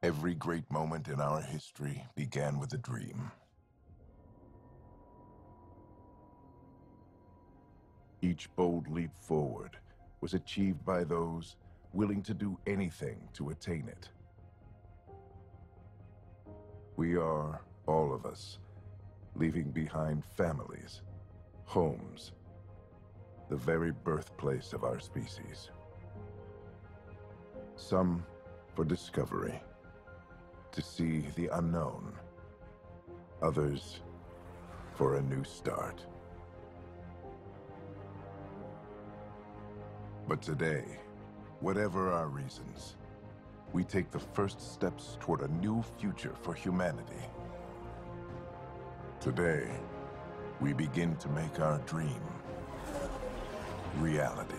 Every great moment in our history began with a dream. Each bold leap forward was achieved by those willing to do anything to attain it. We are, all of us, leaving behind families, homes, the very birthplace of our species. Some for discovery, to see the unknown. Others for a new start. But today, whatever our reasons, we take the first steps toward a new future for humanity. Today, we begin to make our dream reality.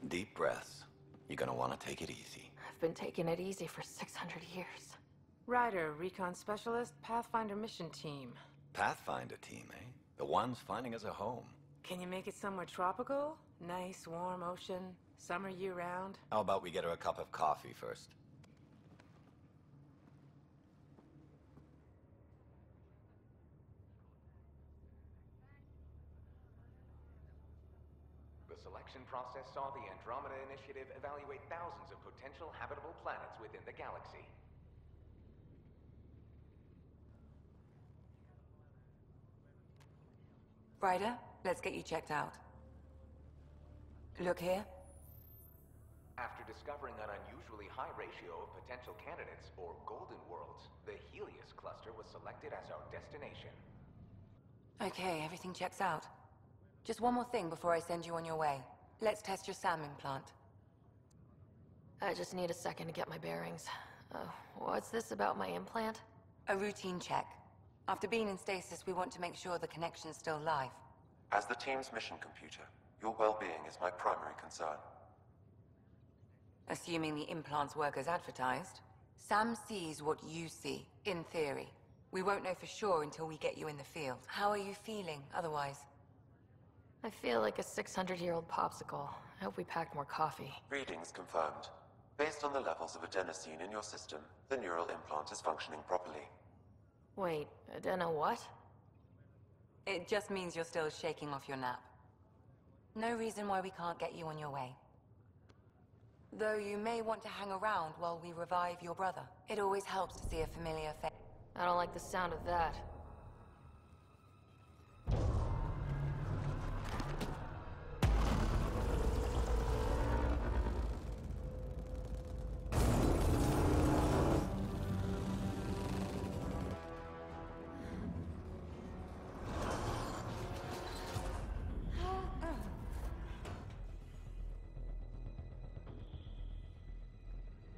Deep breaths. You're gonna want to take it easy. I've been taking it easy for 600 years. Ryder, recon specialist, Pathfinder mission team. Pathfinder team, eh? The ones finding us a home. Can you make it somewhere tropical? Nice, warm ocean, summer year-round? How about we get her a cup of coffee first? The selection process saw the Andromeda initiative evaluate thousands of potential habitable planets within the galaxy. Ryder, let's get you checked out. Look here. After discovering an unusually high ratio of potential candidates, or golden worlds, the Helios cluster was selected as our destination. Okay, everything checks out. Just one more thing before I send you on your way. Let's test your SAM implant. I just need a second to get my bearings. What's this about my implant? A routine check. After being in stasis, we want to make sure the connection's still live. As the team's mission computer, your well-being is my primary concern. Assuming the implants work as advertised, Sam sees what you see, in theory. We won't know for sure until we get you in the field. How are you feeling, otherwise? I feel like a 600-year-old popsicle. I hope we packed more coffee. Readings confirmed. Based on the levels of adenosine in your system, the neural implant is functioning properly. Wait, adeno what? It just means you're still shaking off your nap. No reason why we can't get you on your way. Though you may want to hang around while we revive your brother. It always helps to see a familiar face. I don't like the sound of that.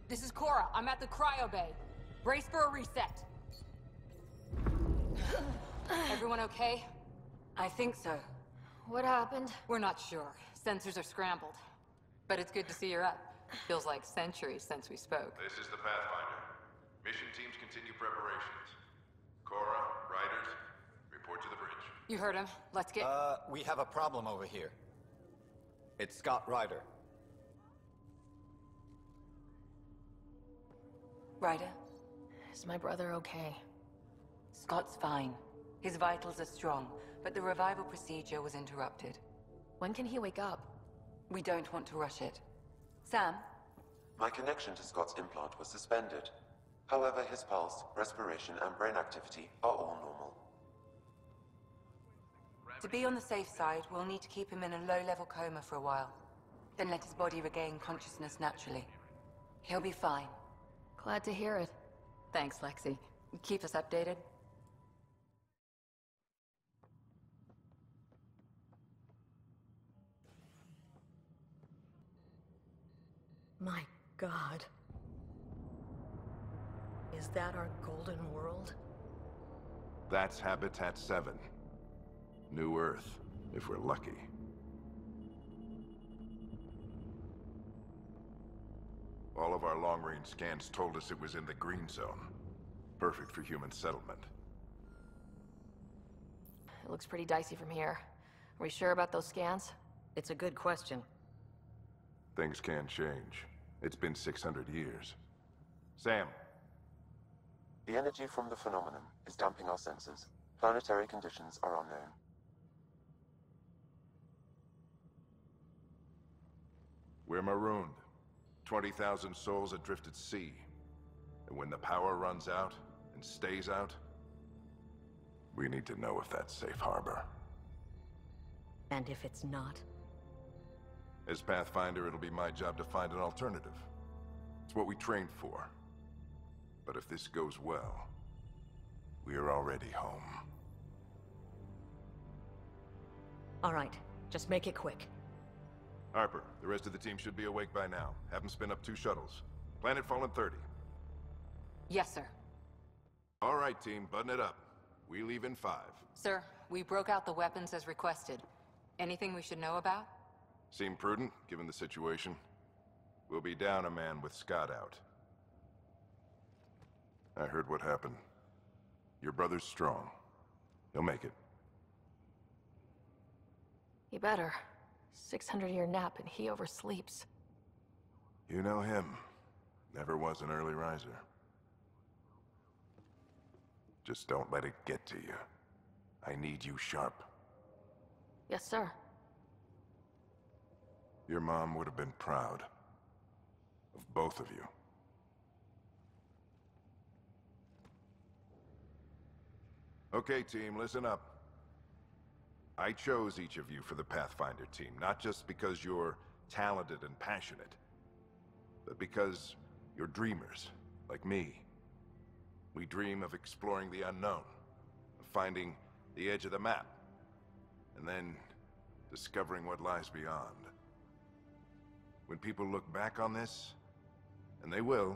This is Cora. I'm at the cryo bay. Brace for a reset. Everyone okay? I think so. What happened? We're not sure. Sensors are scrambled. But it's good to see you're up. Feels like centuries since we spoke. This is the Pathfinder. Mission teams continue preparations. Cora, Riders, report to the bridge. You heard him. Let's get... We have a problem over here. It's Scott Ryder. Ryder, Is my brother okay? Scott's fine. His vitals are strong, but the revival procedure was interrupted. When can he wake up? We don't want to rush it. Sam? My connection to Scott's implant was suspended. However, his pulse, respiration, and brain activity are all normal. To be on the safe side, we'll need to keep him in a low-level coma for a while. Then let his body regain consciousness naturally. He'll be fine. Glad to hear it. Thanks, Lexi. Keep us updated. My God. Is that our golden world? That's Habitat 7. New Earth, if we're lucky. All of our long-range scans told us it was in the green zone. Perfect for human settlement. It looks pretty dicey from here. Are we sure about those scans? It's a good question. Things can change. It's been 600 years. Sam. The energy from the phenomenon is damping our senses. Planetary conditions are unknown. We're marooned. 20,000 souls adrift at sea. And when the power runs out, and stays out, we need to know if that's safe harbor. And if it's not? As Pathfinder, it'll be my job to find an alternative. It's what we trained for. But if this goes well, we're already home. All right, just make it quick. Harper, the rest of the team should be awake by now. Have them spin up 2 shuttles. Planet Fallen 30. Yes, sir. All right, team, button it up. We leave in 5. Sir, we broke out the weapons as requested. Anything we should know about? Seem prudent, given the situation. We'll be down a man with Scott out. I heard what happened. Your brother's strong. He'll make it. He better. 600-year nap and he oversleeps. You know him. Never was an early riser. Just don't let it get to you. I need you sharp. Yes, sir. Your mom would have been proud. Of both of you. Okay, team, listen up. I chose each of you for the Pathfinder team, not just because you're talented and passionate, but because you're dreamers, like me. We dream of exploring the unknown, of finding the edge of the map, and then discovering what lies beyond. When people look back on this, and they will,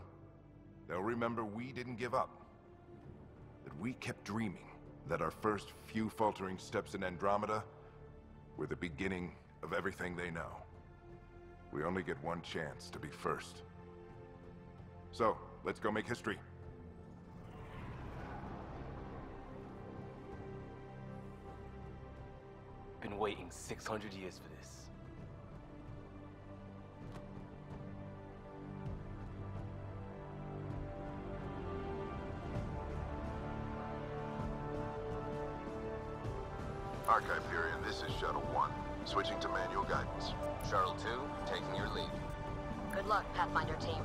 they'll remember we didn't give up. That we kept dreaming. That our first few faltering steps in Andromeda were the beginning of everything they know. We only get one chance to be first. So, let's go make history. Been waiting 600 years for this. Archive period, this is Shuttle 1. Switching to manual guidance. Shuttle 2, taking your lead. Good luck, Pathfinder team.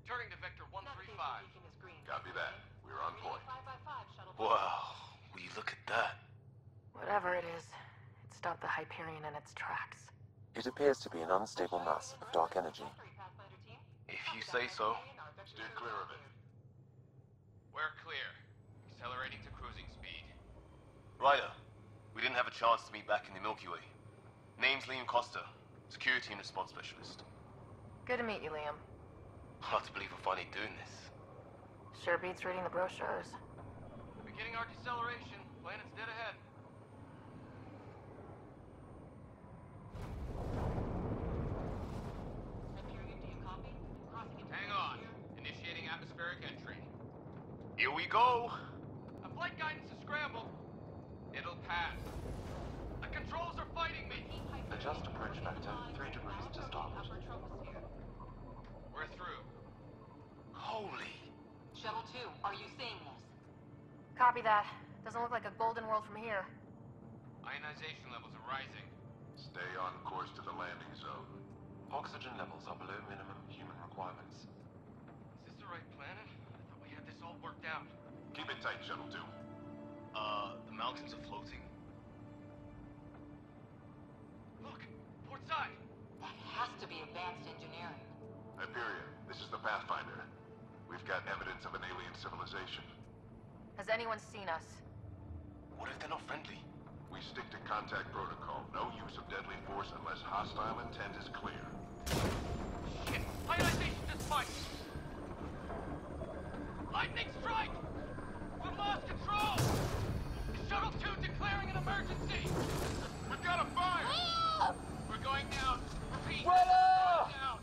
Turning to Vector 135. Copy that. We're on point. Wow, will you look at that? Whatever it is, it stopped the Hyperion in its tracks. It appears to be an unstable mass of dark energy. If you say so. Steer clear of it. We're clear. Accelerating to cruising speed. Ryder, we didn't have a chance to meet back in the Milky Way. Name's LIAM KOSTA, Security and Response Specialist. Good to meet you, Liam. Hard to believe we're finally doing this. Sure beats reading the brochures. Beginning our deceleration. Planet's dead ahead. Hang on. Initiating atmospheric entry. Here we go! A flight guidance is scrambled. Adjust approach vector 3 degrees to starboard. We're through. Holy! Shuttle 2, are you seeing this? Copy that. Doesn't look like a golden world from here. Ionization levels are rising. Stay on course to the landing zone. Oxygen levels are below minimum human requirements. Is this the right planet? I thought we had this all worked out. Keep it tight, Shuttle 2. The mountains are floating. Look! Port side! That has to be advanced engineering. Hyperion, this is the Pathfinder. We've got evidence of an alien civilization. Has anyone seen us? What if they're not friendly? We stick to contact protocol. No use of deadly force unless hostile intent is clear. Shit! Ionization just spiked! Lightning strike! We've lost control! Shuttle 2 declaring an emergency! We've got a fire! We're going down! Repeat! We're going down!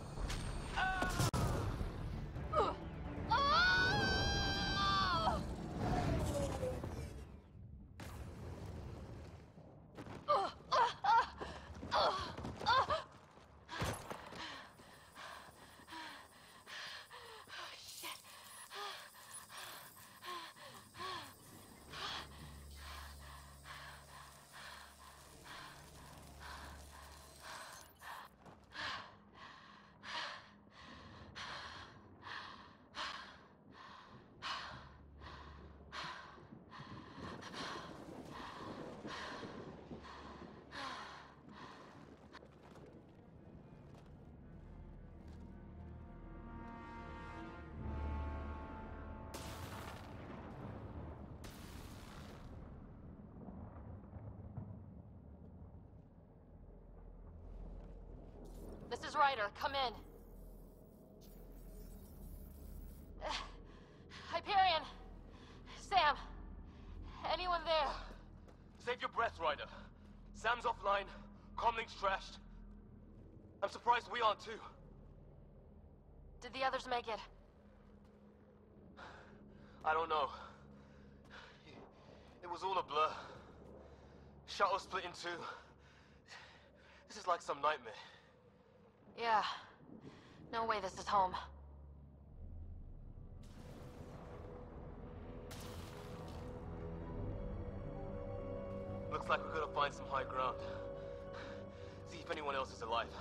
This is Ryder. Come in. Hyperion! Sam! Anyone there? Save your breath, Ryder. Sam's offline. Comlink's trashed. I'm surprised we aren't too. Did the others make it? I don't know. It was all a blur. Shuttle split in two. This is like some nightmare. Yeah. No way this is home. Looks like we're gonna find some high ground. See if anyone else is alive.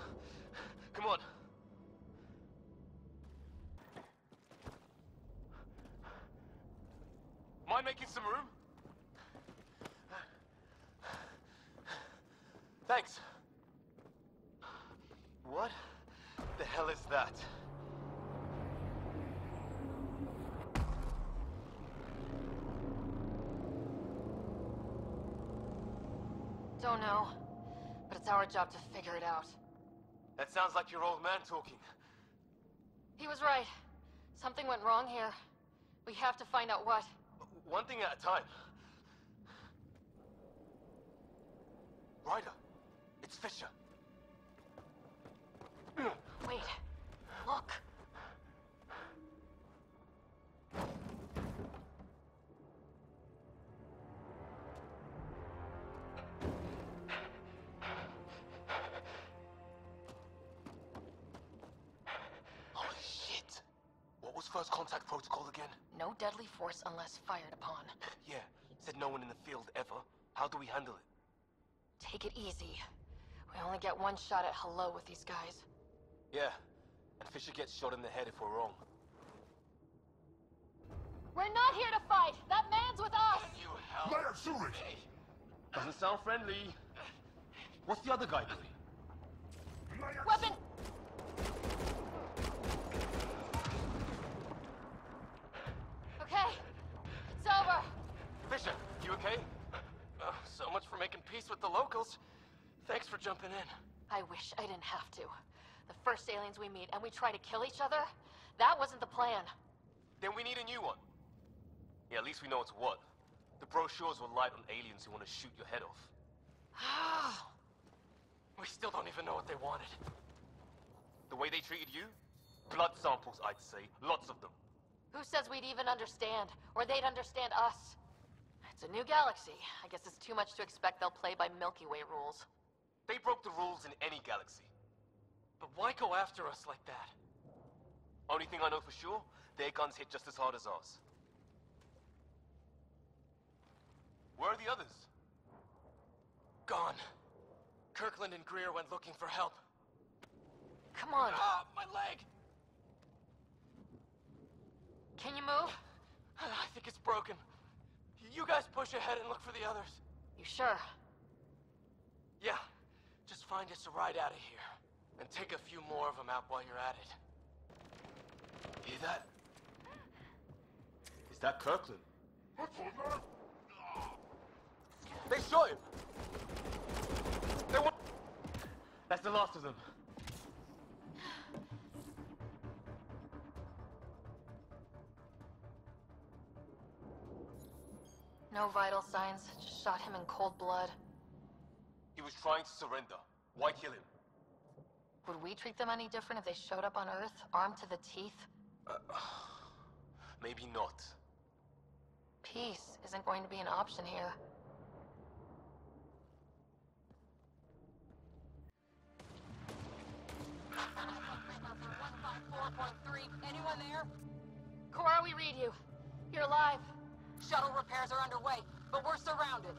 Come on. Mind making some room? Thanks. What the hell is that? Don't know, but it's our job to figure it out. That sounds like your old man talking. He was right. Something went wrong here. We have to find out what. One thing at a time. Ryder, it's Fisher. Wait, look. Holy shit. What was first contact protocol again? No deadly force unless fired upon. Yeah, said no one in the field ever. How do we handle it? Take it easy. We only get one shot at hello with these guys. Yeah, and Fisher gets shot in the head if we're wrong. We're not here to fight! That man's with us! Can you help? Let her shoot it! Doesn't sound friendly. What's the other guy doing? Weapon! Okay, it's over. Fisher, you okay? So much for making peace with the locals. Thanks for jumping in. I wish I didn't have to. The first aliens we meet and we try to kill each other? That wasn't the plan. Then we need a new one. Yeah, at least we know it's what. The brochures were light on aliens who want to shoot your head off. We still don't even know what they wanted. The way they treated you? Blood samples, I'd say. Lots of them. Who says we'd even understand? Or they'd understand us? It's a new galaxy. I guess it's too much to expect they'll play by Milky Way rules. They broke the rules in any galaxy. But why go after us like that? Only thing I know for sure, their guns hit just as hard as ours. Where are the others? Gone. Kirkland and Greer went looking for help. Come on. Ah, my leg! Can you move? I think it's broken. You guys push ahead and look for the others. You sure? Yeah. Just find us a ride out of here. And take a few more of them out while you're at it. Hear that? Is that Kirkland? They shot him! They want... That's the last of them. No vital signs. Just shot him in cold blood. He was trying to surrender. Why kill him? Would we treat them any different if they showed up on Earth, armed to the teeth? Maybe not. Peace isn't going to be an option here. Anyone there? Cora, we read you. You're alive. Shuttle repairs are underway, but we're surrounded.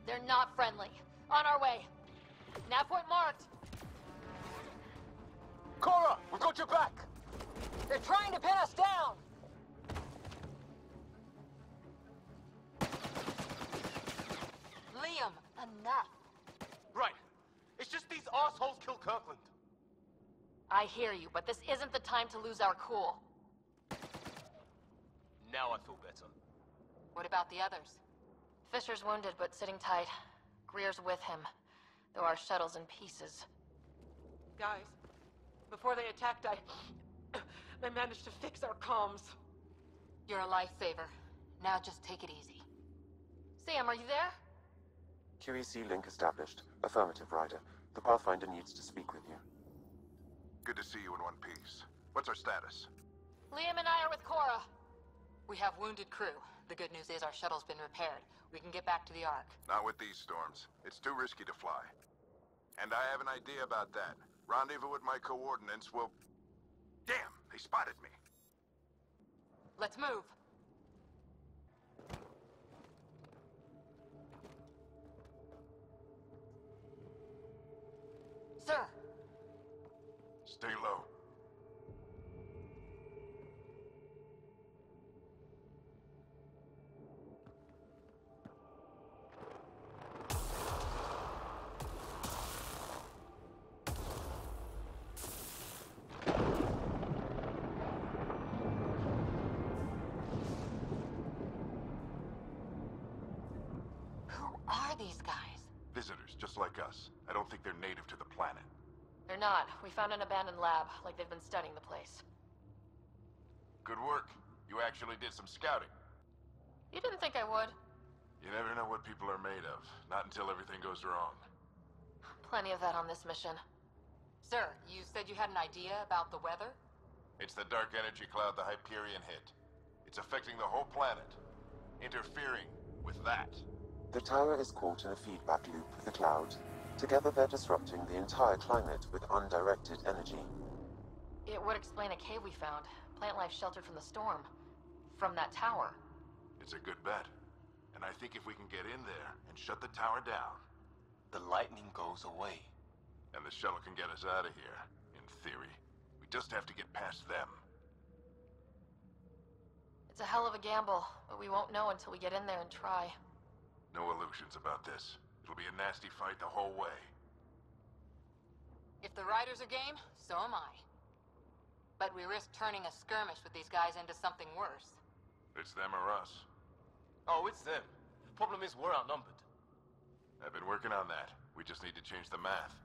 They're not friendly. On our way. Nav point marked. Cora, we got your back! They're trying to pin us down! Liam, enough. Right. It's just these assholes killed Kirkland. I hear you, but this isn't the time to lose our cool. Now I feel better. What about the others? Fisher's wounded, but sitting tight. Greer's with him, though our shuttle's in pieces. Guys, before they attacked, I managed to fix our comms. You're a lifesaver. Now just take it easy. Sam, are you there? QEC link established. Affirmative, Ryder. The Pathfinder needs to speak with you. Good to see you in one piece. What's our status? Liam and I are with Cora. We have wounded crew. The good news is our shuttle's been repaired. We can get back to the Ark. Not with these storms. It's too risky to fly. And I have an idea about that. Rendezvous with my coordinates will... Damn, they spotted me. Let's move. Sir. Stay low. These guys? Visitors, just like us. I don't think they're native to the planet. They're not. We found an abandoned lab, like they've been studying the place. Good work. You actually did some scouting. You didn't think I would? You never know what people are made of. Not until everything goes wrong. Plenty of that on this mission. Sir, you said you had an idea about the weather? It's the dark energy cloud the Hyperion hit. It's affecting the whole planet. Interfering with that. The tower is caught in a feedback loop with the cloud. Together they're disrupting the entire climate with undirected energy. It would explain a cave we found. Plant life sheltered from the storm. From that tower. It's a good bet. And I think if we can get in there and shut the tower down... The lightning goes away. And the shuttle can get us out of here, in theory. We just have to get past them. It's a hell of a gamble, but we won't know until we get in there and try. No illusions about this. It'll be a nasty fight the whole way. If the Riders are game, so am I. But we risk turning a skirmish with these guys into something worse. It's them or us. Oh, it's them. Problem is, we're outnumbered. I've been working on that. We just need to change the math.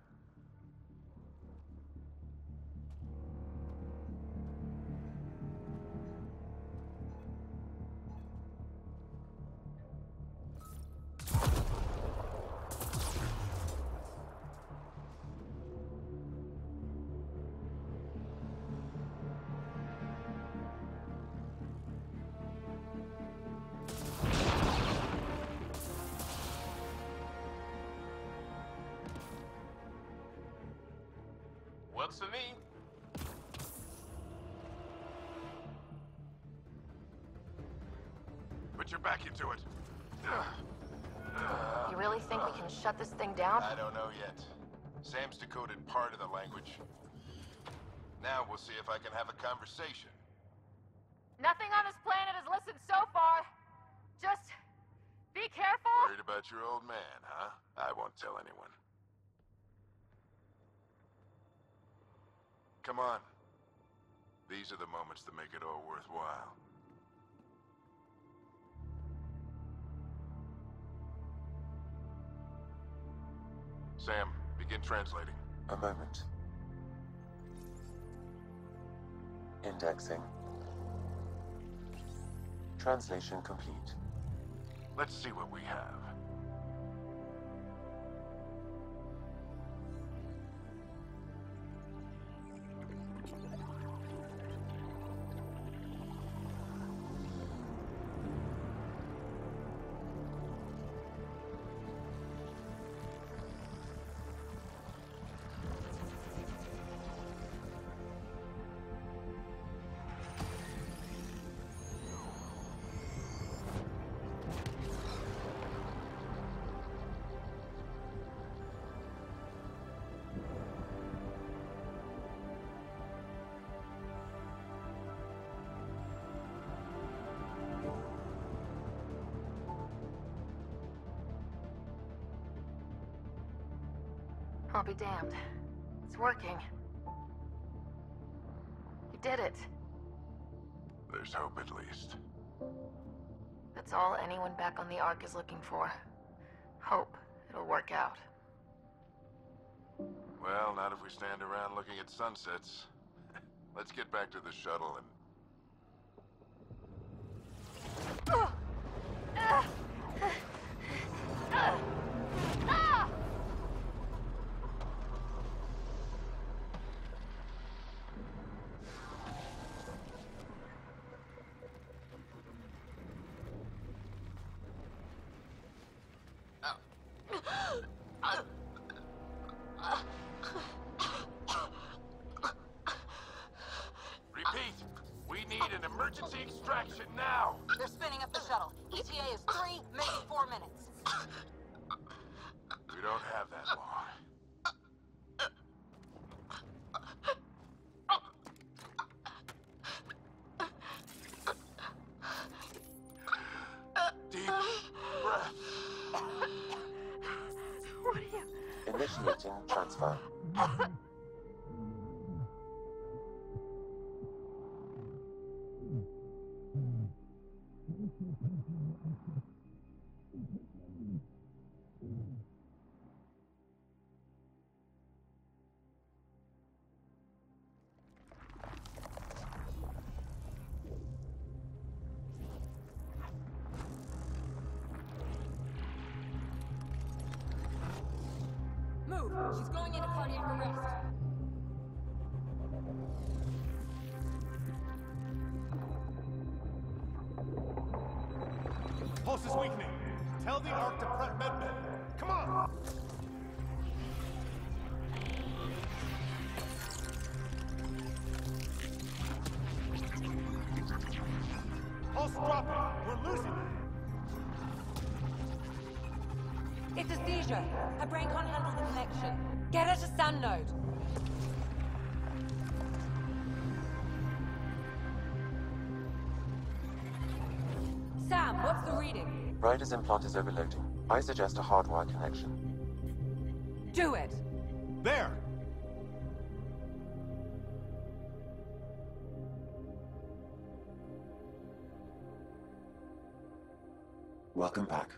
Works for me. Put your back into it. You really think we can shut this thing down? I don't know yet. Sam's decoded part of the language. Now we'll see if I can have a conversation. Nothing on this planet has listened so far. Just be careful. Worried about your old man, huh? I won't tell anyone. Come on. These are the moments that make it all worthwhile. Sam, begin translating. A moment. Indexing. Translation complete. Let's see what we have. I'll be damned. It's working. You did it. There's hope at least. That's all anyone back on the Ark is looking for. Hope it'll work out. Well, not if we stand around looking at sunsets. Let's get back to the shuttle and... Repeat! We need an emergency extraction now! They're spinning up the shuttle. ETA is 3, maybe 4 minutes. We don't have that long. Deep breath. What are you... Initiating transfer. Move! She's going into cardiac arrest. Pulse is weakening. Tell the Ark to prep medmen. Come on! Pulse dropping. We're losing it. It's a seizure. Her brain can't handle the connection. Get her to stand node. Sam, what's the reading? Ryder's implant is overloading. I suggest a hardwire connection. Do it! There! Welcome back.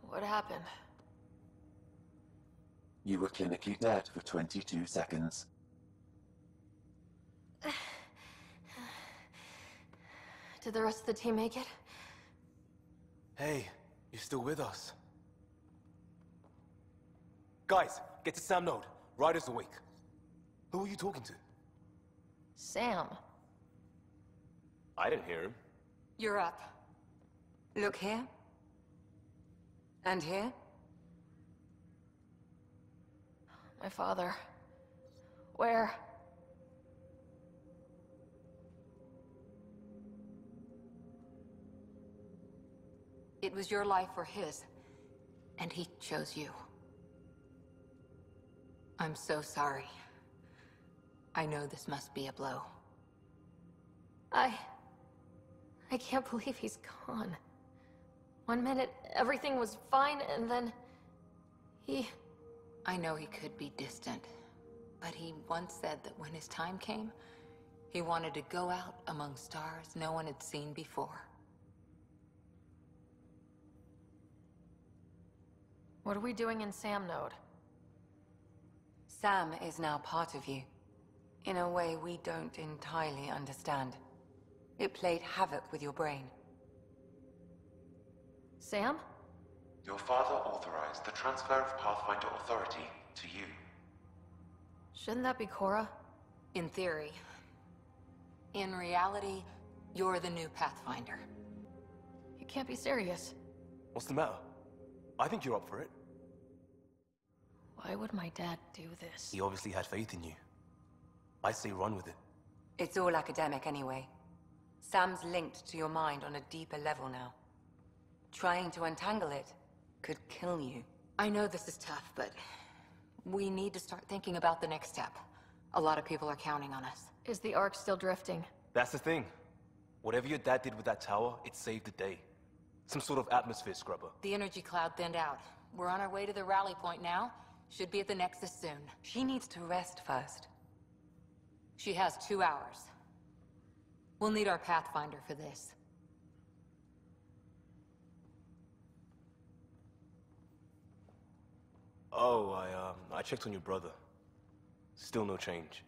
What happened? You were clinically dead for 22 seconds. Did the rest of the team make it? Hey, you're still with us. Guys, get to Sam Node. Ryder's awake. Who are you talking to? Sam. I didn't hear him. You're up. Look here. And here. My father. Where? It was your life or his, and he chose you. I'm so sorry. I know this must be a blow. I can't believe he's gone. One minute, everything was fine, and then... I know he could be distant, but he once said that when his time came, he wanted to go out among stars no one had seen before. What are we doing in Sam Node? Sam is now part of you, in a way we don't entirely understand. It played havoc with your brain. Sam? Your father authorized the transfer of Pathfinder authority to you. Shouldn't that be Cora? In theory. In reality, you're the new Pathfinder. You can't be serious. What's the matter? I think you're up for it. Why would my dad do this? He obviously had faith in you. I say run with it. It's all academic anyway. Sam's linked to your mind on a deeper level now. Trying to untangle it could kill you. I know this is tough, but we need to start thinking about the next step. A lot of people are counting on us. Is the Ark still drifting? That's the thing. Whatever your dad did with that tower, it saved the day. Some sort of atmosphere scrubber. The energy cloud thinned out. We're on our way to the rally point now. Should be at the Nexus soon. She needs to rest first. She has 2 hours. We'll need our Pathfinder for this. Oh, I checked on your brother. Still no change.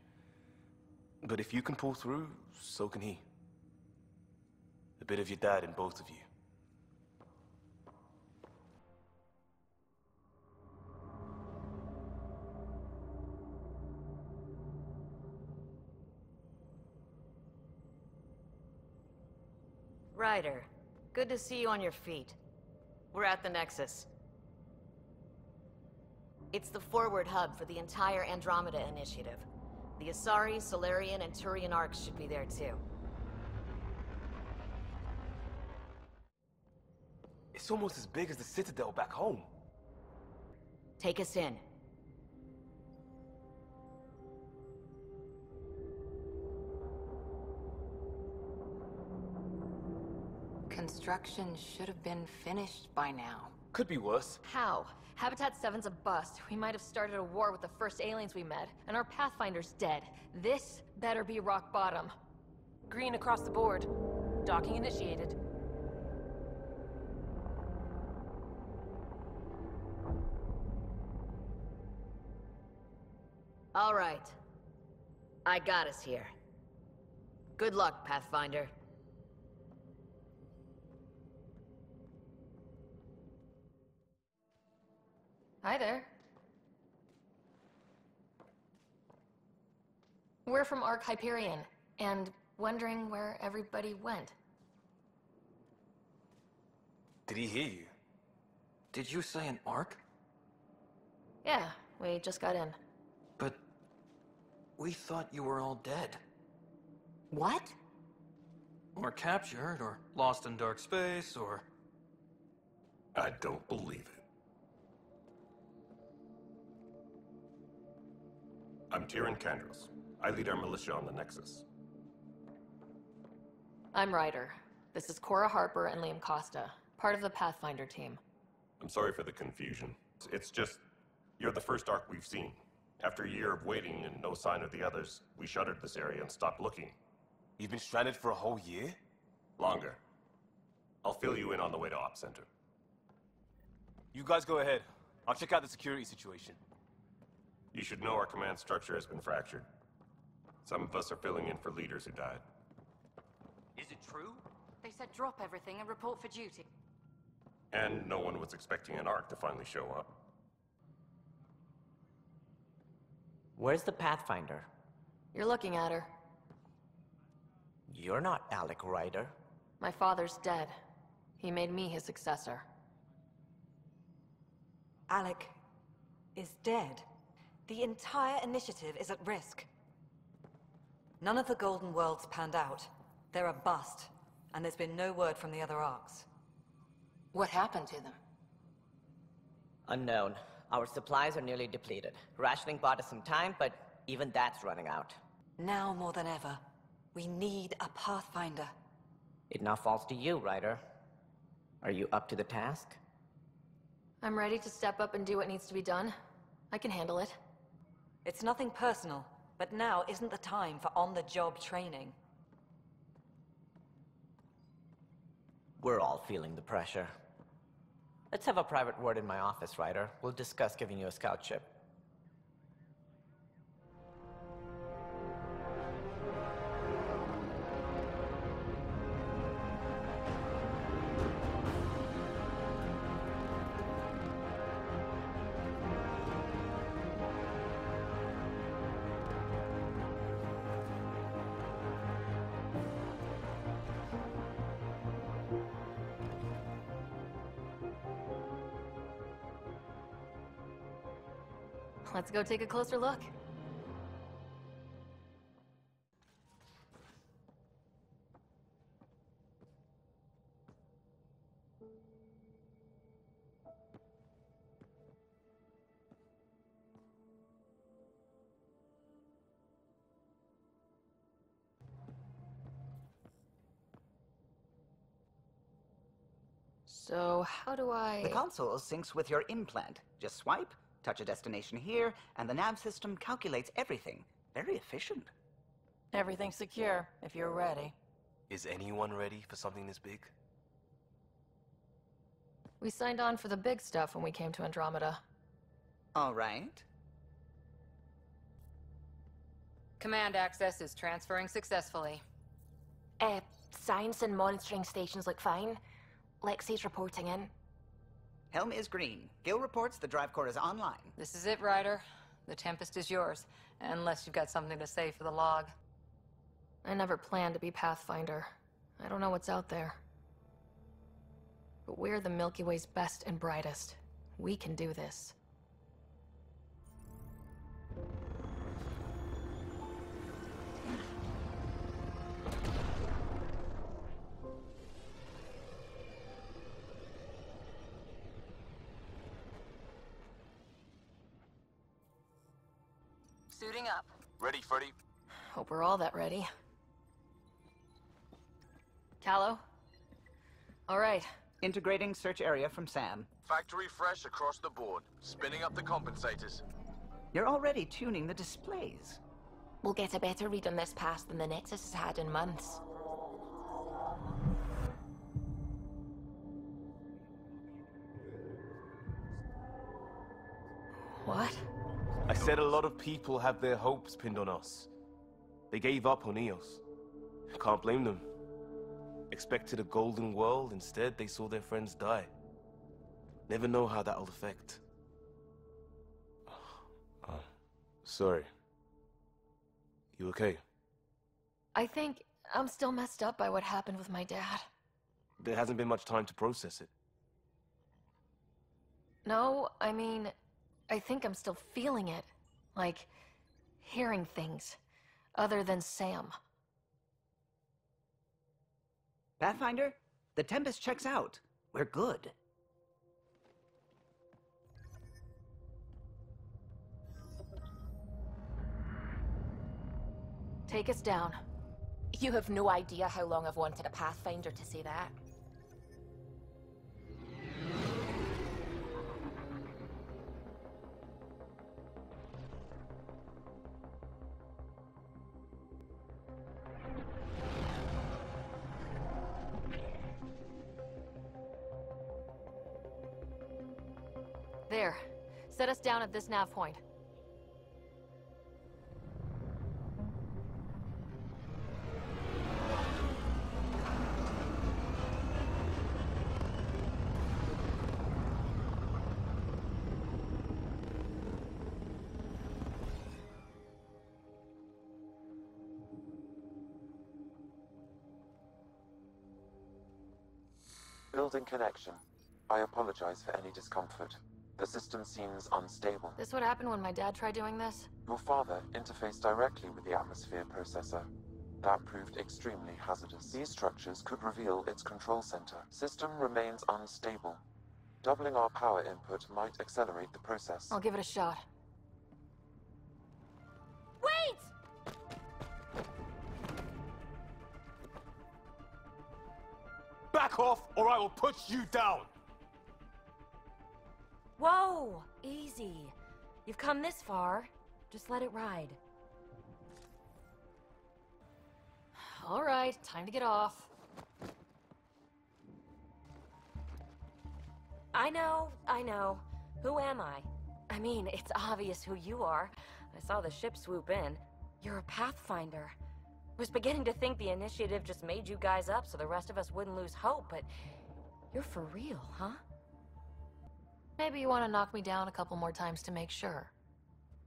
But if you can pull through, so can he. A bit of your dad in both of you. Ryder, good to see you on your feet. We're at the Nexus. It's the forward hub for the entire Andromeda initiative. The Asari, Solarian, and Turian arcs should be there too. It's almost as big as the Citadel back home. Take us in. Construction should have been finished by now. Could be worse. How? Habitat 7's a bust. We might have started a war with the first aliens we met, and our Pathfinder's dead. This better be rock bottom. Green across the board. Docking initiated. All right. I got us here. Good luck, Pathfinder. Hi there. We're from Ark Hyperion, and wondering where everybody went. Did he hear you? Did you say an arc? Yeah, we just got in. But we thought you were all dead. What? Or captured, or lost in dark space, or... I don't believe it. I'm Tyrion Kandros. I lead our militia on the Nexus. I'm Ryder. This is Cora Harper and Liam Kosta, part of the Pathfinder team. I'm sorry for the confusion. It's just, you're the first Ark we've seen. After a year of waiting and no sign of the others, we shuttered this area and stopped looking. You've been stranded for a whole year? Longer. I'll fill you in on the way to Op Center. You guys go ahead. I'll check out the security situation. You should know our command structure has been fractured. Some of us are filling in for leaders who died. Is it true? They said drop everything and report for duty. And no one was expecting an Ark to finally show up. Where's the Pathfinder? You're looking at her. You're not Alec Ryder. My father's dead. He made me his successor. Alec is dead. The entire initiative is at risk. None of the Golden Worlds panned out. They're a bust, and there's been no word from the other arcs. What happened to them? Unknown. Our supplies are nearly depleted. Rationing bought us some time, but even that's running out. Now more than ever, we need a Pathfinder. It now falls to you, Ryder. Are you up to the task? I'm ready to step up and do what needs to be done. I can handle it. It's nothing personal, but now isn't the time for on-the-job training. We're all feeling the pressure. Let's have a private word in my office, Ryder. We'll discuss giving you a scout ship. Let's go take a closer look. So, how do I... The console syncs with your implant. Just swipe, touch a destination here, and the nav system calculates everything. Very efficient. Everything's secure, if you're ready. Is anyone ready for something this big? We signed on for the big stuff when we came to Andromeda. All right. Command access is transferring successfully. Science and monitoring stations look fine. Lexi's reporting in. Helm is green. Gil reports the drive core is online. This is it, Ryder. The Tempest is yours, unless you've got something to say for the log. I never planned to be Pathfinder. I don't know what's out there. But we're the Milky Way's best and brightest. We can do this. Suiting up. Ready, Freddy? Hope we're all that ready. Callow? All right. Integrating search area from Sam. Factory fresh across the board. Spinning up the compensators. You're already tuning the displays. We'll get a better read on this pass than the Nexus has had in months. What? I said a lot of people have their hopes pinned on us. They gave up on Eos. Can't blame them. Expected a golden world, instead they saw their friends die. Never know how that'll affect. Sorry. You okay? I think I'm still messed up by what happened with my dad. There hasn't been much time to process it. No, I mean, I think I'm still feeling it. Like, hearing things. Other than Sam. Pathfinder, the Tempest checks out. We're good. Take us down. You have no idea how long I've wanted a Pathfinder to say that. There. Set us down at this nav point. Building connection. I apologize for any discomfort. The system seems unstable. This what happened when my dad tried doing this? Your father interfaced directly with the atmosphere processor. That proved extremely hazardous. These structures could reveal its control center. System remains unstable. Doubling our power input might accelerate the process. I'll give it a shot. Wait! Back off, or I will push you down! Whoa! Easy. You've come this far. Just let it ride. All right, time to get off. I know. Who am I? I mean, it's obvious who you are. I saw the ship swoop in. You're a Pathfinder. Was beginning to think the initiative just made you guys up so the rest of us wouldn't lose hope, but you're for real, huh? Maybe you want to knock me down a couple more times to make sure.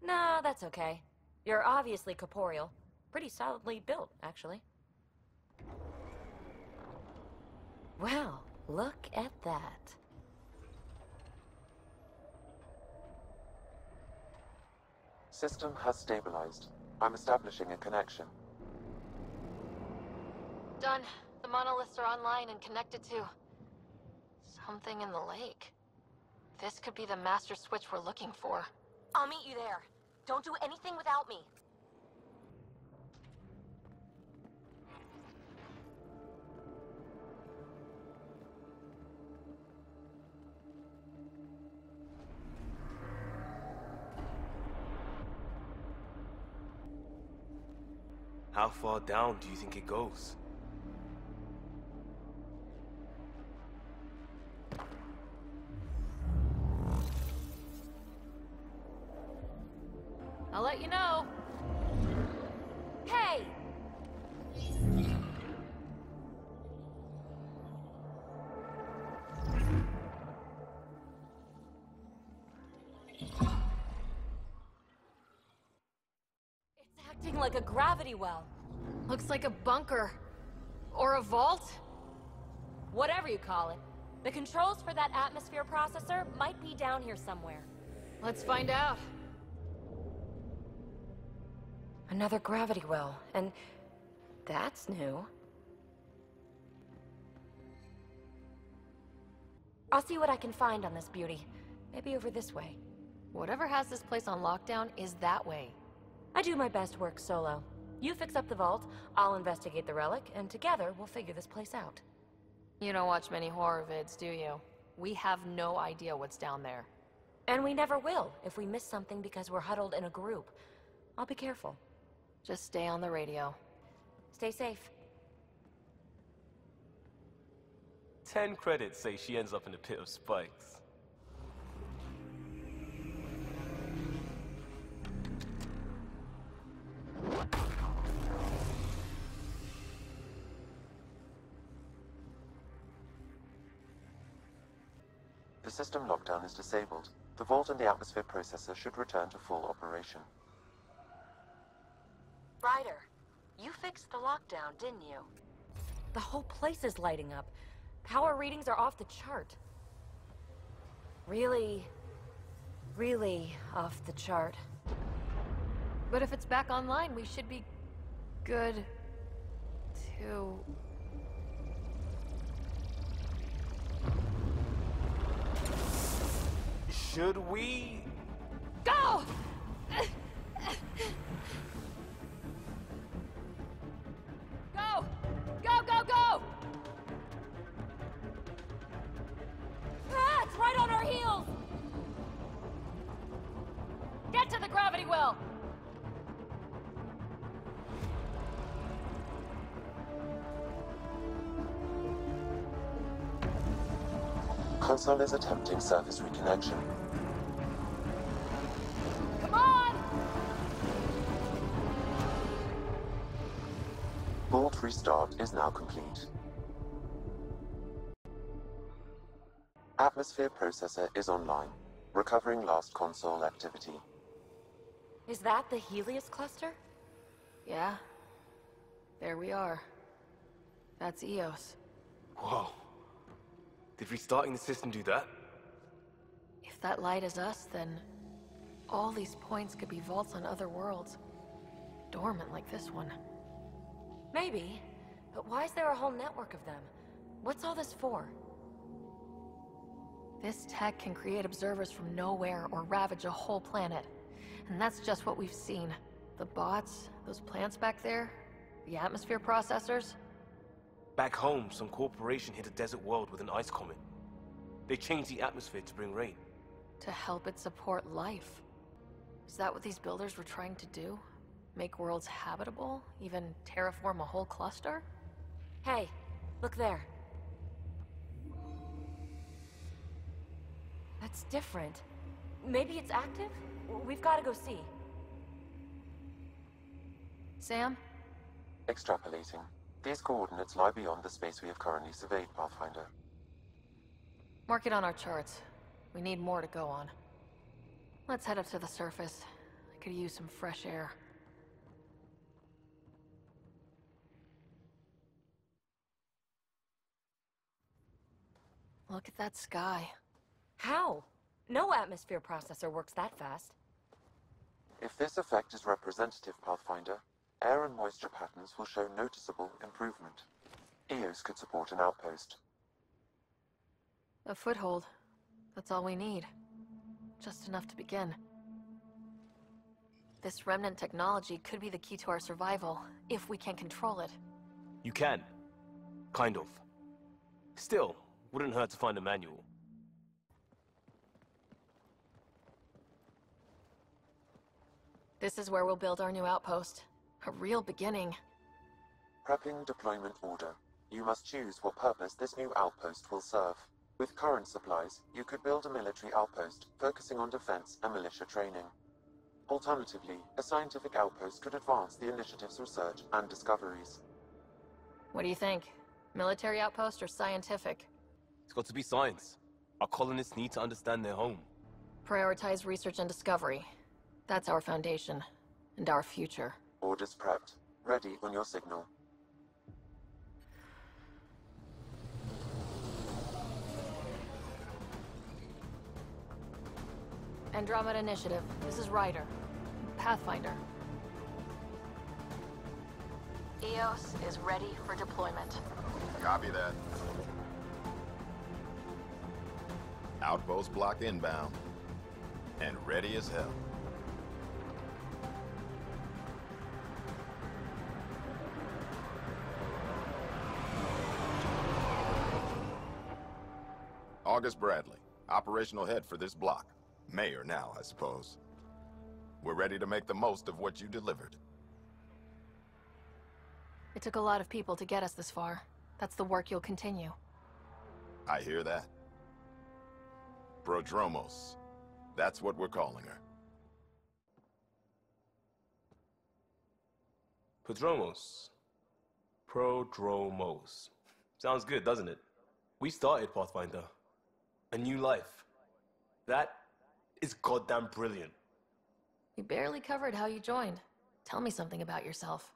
No, that's okay. You're obviously corporeal. Pretty solidly built, actually. Well, look at that. System has stabilized. I'm establishing a connection. Done. The monoliths are online and connected to something in the lake. This could be the master switch we're looking for. I'll meet you there. Don't do anything without me. How far down do you think it goes? I'll let you know. Hey! It's acting like a gravity well. Looks like a bunker. Or a vault? Whatever you call it. The controls for that atmosphere processor might be down here somewhere. Let's find out. Another gravity well, and that's new. I'll see what I can find on this beauty. Maybe over this way. Whatever has this place on lockdown is that way. I do my best work solo. You fix up the vault, I'll investigate the relic, and together we'll figure this place out. You don't watch many horror vids, do you? We have no idea what's down there. And we never will if we miss something because we're huddled in a group. I'll be careful. Just stay on the radio. Stay safe. 10 credits say she ends up in a pit of spikes. The system lockdown is disabled. The vault and the atmosphere processor should return to full operation. Ryder, you fixed the lockdown, didn't you? The whole place is lighting up. Power readings are off the chart. Really off the chart. But if it's back online, we should be good to... Should we? Go! Go! Go, go, go! Ah, it's right on our heels! Get to the gravity well! Console is attempting service reconnection. Come on! Vault restart is now complete. Atmosphere processor is online, recovering last console activity. Is that the Helios cluster? Yeah. There we are. That's Eos. Whoa. Did restarting the system do that? If that light is us, then all these points could be vaults on other worlds. Dormant like this one. Maybe, but why is there a whole network of them? What's all this for? This tech can create observers from nowhere or ravage a whole planet. And that's just what we've seen. The bots, those plants back there, the atmosphere processors. Back home, some corporation hit a desert world with an ice comet. They changed the atmosphere to bring rain. To help it support life. Is that what these builders were trying to do? Make worlds habitable? Even terraform a whole cluster? Hey, look there. That's different. Maybe it's active? We've got to go see. Sam? Extrapolating. These coordinates lie beyond the space we have currently surveyed, Pathfinder. Mark it on our charts. We need more to go on. Let's head up to the surface. I could use some fresh air. Look at that sky. How? No atmosphere processor works that fast. If this effect is representative, Pathfinder, air and moisture patterns will show noticeable improvement. EOS could support an outpost. A foothold. That's all we need. Just enough to begin. This remnant technology could be the key to our survival, if we can control it. You can. Kind of. Still, wouldn't hurt to find a manual. This is where we'll build our new outpost. A real beginning. Prepping deployment order. You must choose what purpose this new outpost will serve. With current supplies, you could build a military outpost, focusing on defense and militia training. Alternatively, a scientific outpost could advance the initiative's research and discoveries. What do you think? Military outpost or scientific? It's got to be science. Our colonists need to understand their home. Prioritize research and discovery. That's our foundation. And our future. Orders prepped. Ready on your signal. Andromeda Initiative. This is Ryder. Pathfinder. EOS is ready for deployment. Copy that. Outpost block inbound. And ready as hell. August Bradley, operational head for this block. Mayor now, I suppose. We're ready to make the most of what you delivered. It took a lot of people to get us this far. That's the work you'll continue. I hear that. Prodromos. That's what we're calling her. Prodromos. Prodromos. Sounds good, doesn't it? We started Pathfinder. A new life. That is goddamn brilliant. We barely covered how you joined. Tell me something about yourself.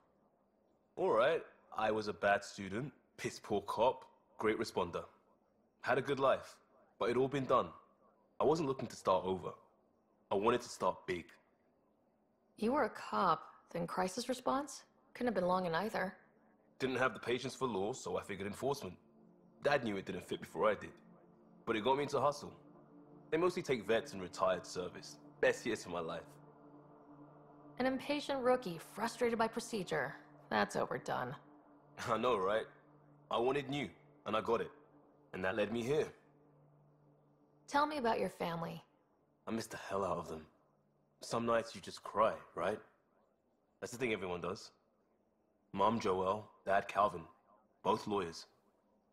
Alright, I was a bad student, piss poor cop, great responder. Had a good life, but it'd all been done. I wasn't looking to start over. I wanted to start big. You were a cop, then crisis response? Couldn't have been long in either. Didn't have the patience for law, so I figured enforcement. Dad knew it didn't fit before I did. But it got me into hustle. They mostly take vets and retired service. Best years of my life. An impatient rookie, frustrated by procedure. That's overdone. I know, right? I wanted new, and I got it. And that led me here. Tell me about your family. I miss the hell out of them. Some nights you just cry, right? That's the thing everyone does. Mom Joelle, Dad Calvin. Both lawyers.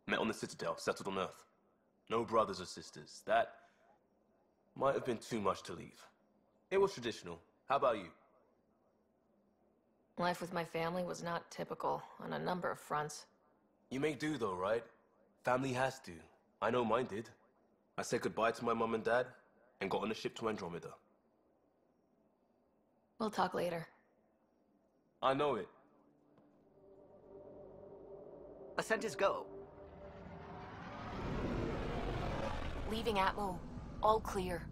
Met on the Citadel, settled on Earth. No brothers or sisters. That might have been too much to leave. It was traditional. How about you? Life with my family was not typical on a number of fronts. You make do though, right? Family has to. I know mine did. I said goodbye to my mom and dad and got on a ship to Andromeda. We'll talk later. I know it. Ascent is go. Leaving Atmo. All clear.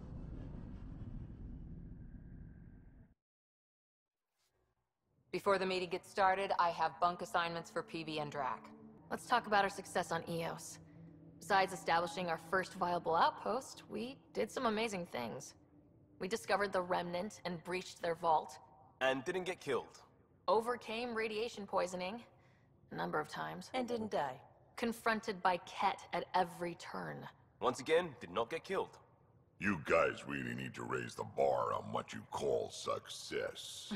Before the meeting gets started, I have bunk assignments for PB and Drac. Let's talk about our success on Eos. Besides establishing our first viable outpost, we did some amazing things. We discovered the Remnant and breached their vault. And didn't get killed. Overcame radiation poisoning a number of times. And didn't die. Confronted by Ket at every turn. Once again, did not get killed. You guys really need to raise the bar on what you call success.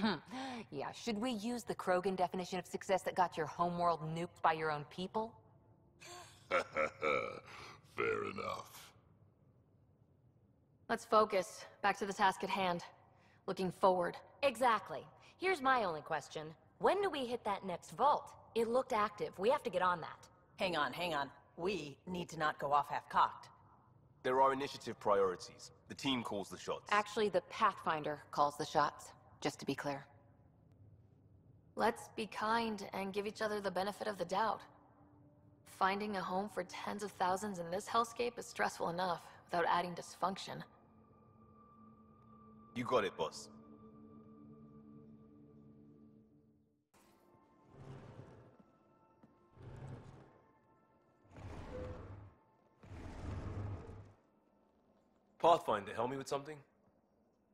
Yeah, should we use the Krogan definition of success that got your homeworld nuked by your own people? Fair enough. Let's focus. Back to the task at hand. Looking forward. Exactly. Here's my only question. When do we hit that next vault? It looked active. We have to get on that. Hang on, hang on. We need to not go off half-cocked. There are initiative priorities. The team calls the shots. Actually, the Pathfinder calls the shots, just to be clear. Let's be kind and give each other the benefit of the doubt. Finding a home for tens of thousands in this hellscape is stressful enough, without adding dysfunction. You got it, boss. Pathfinder, help me with something?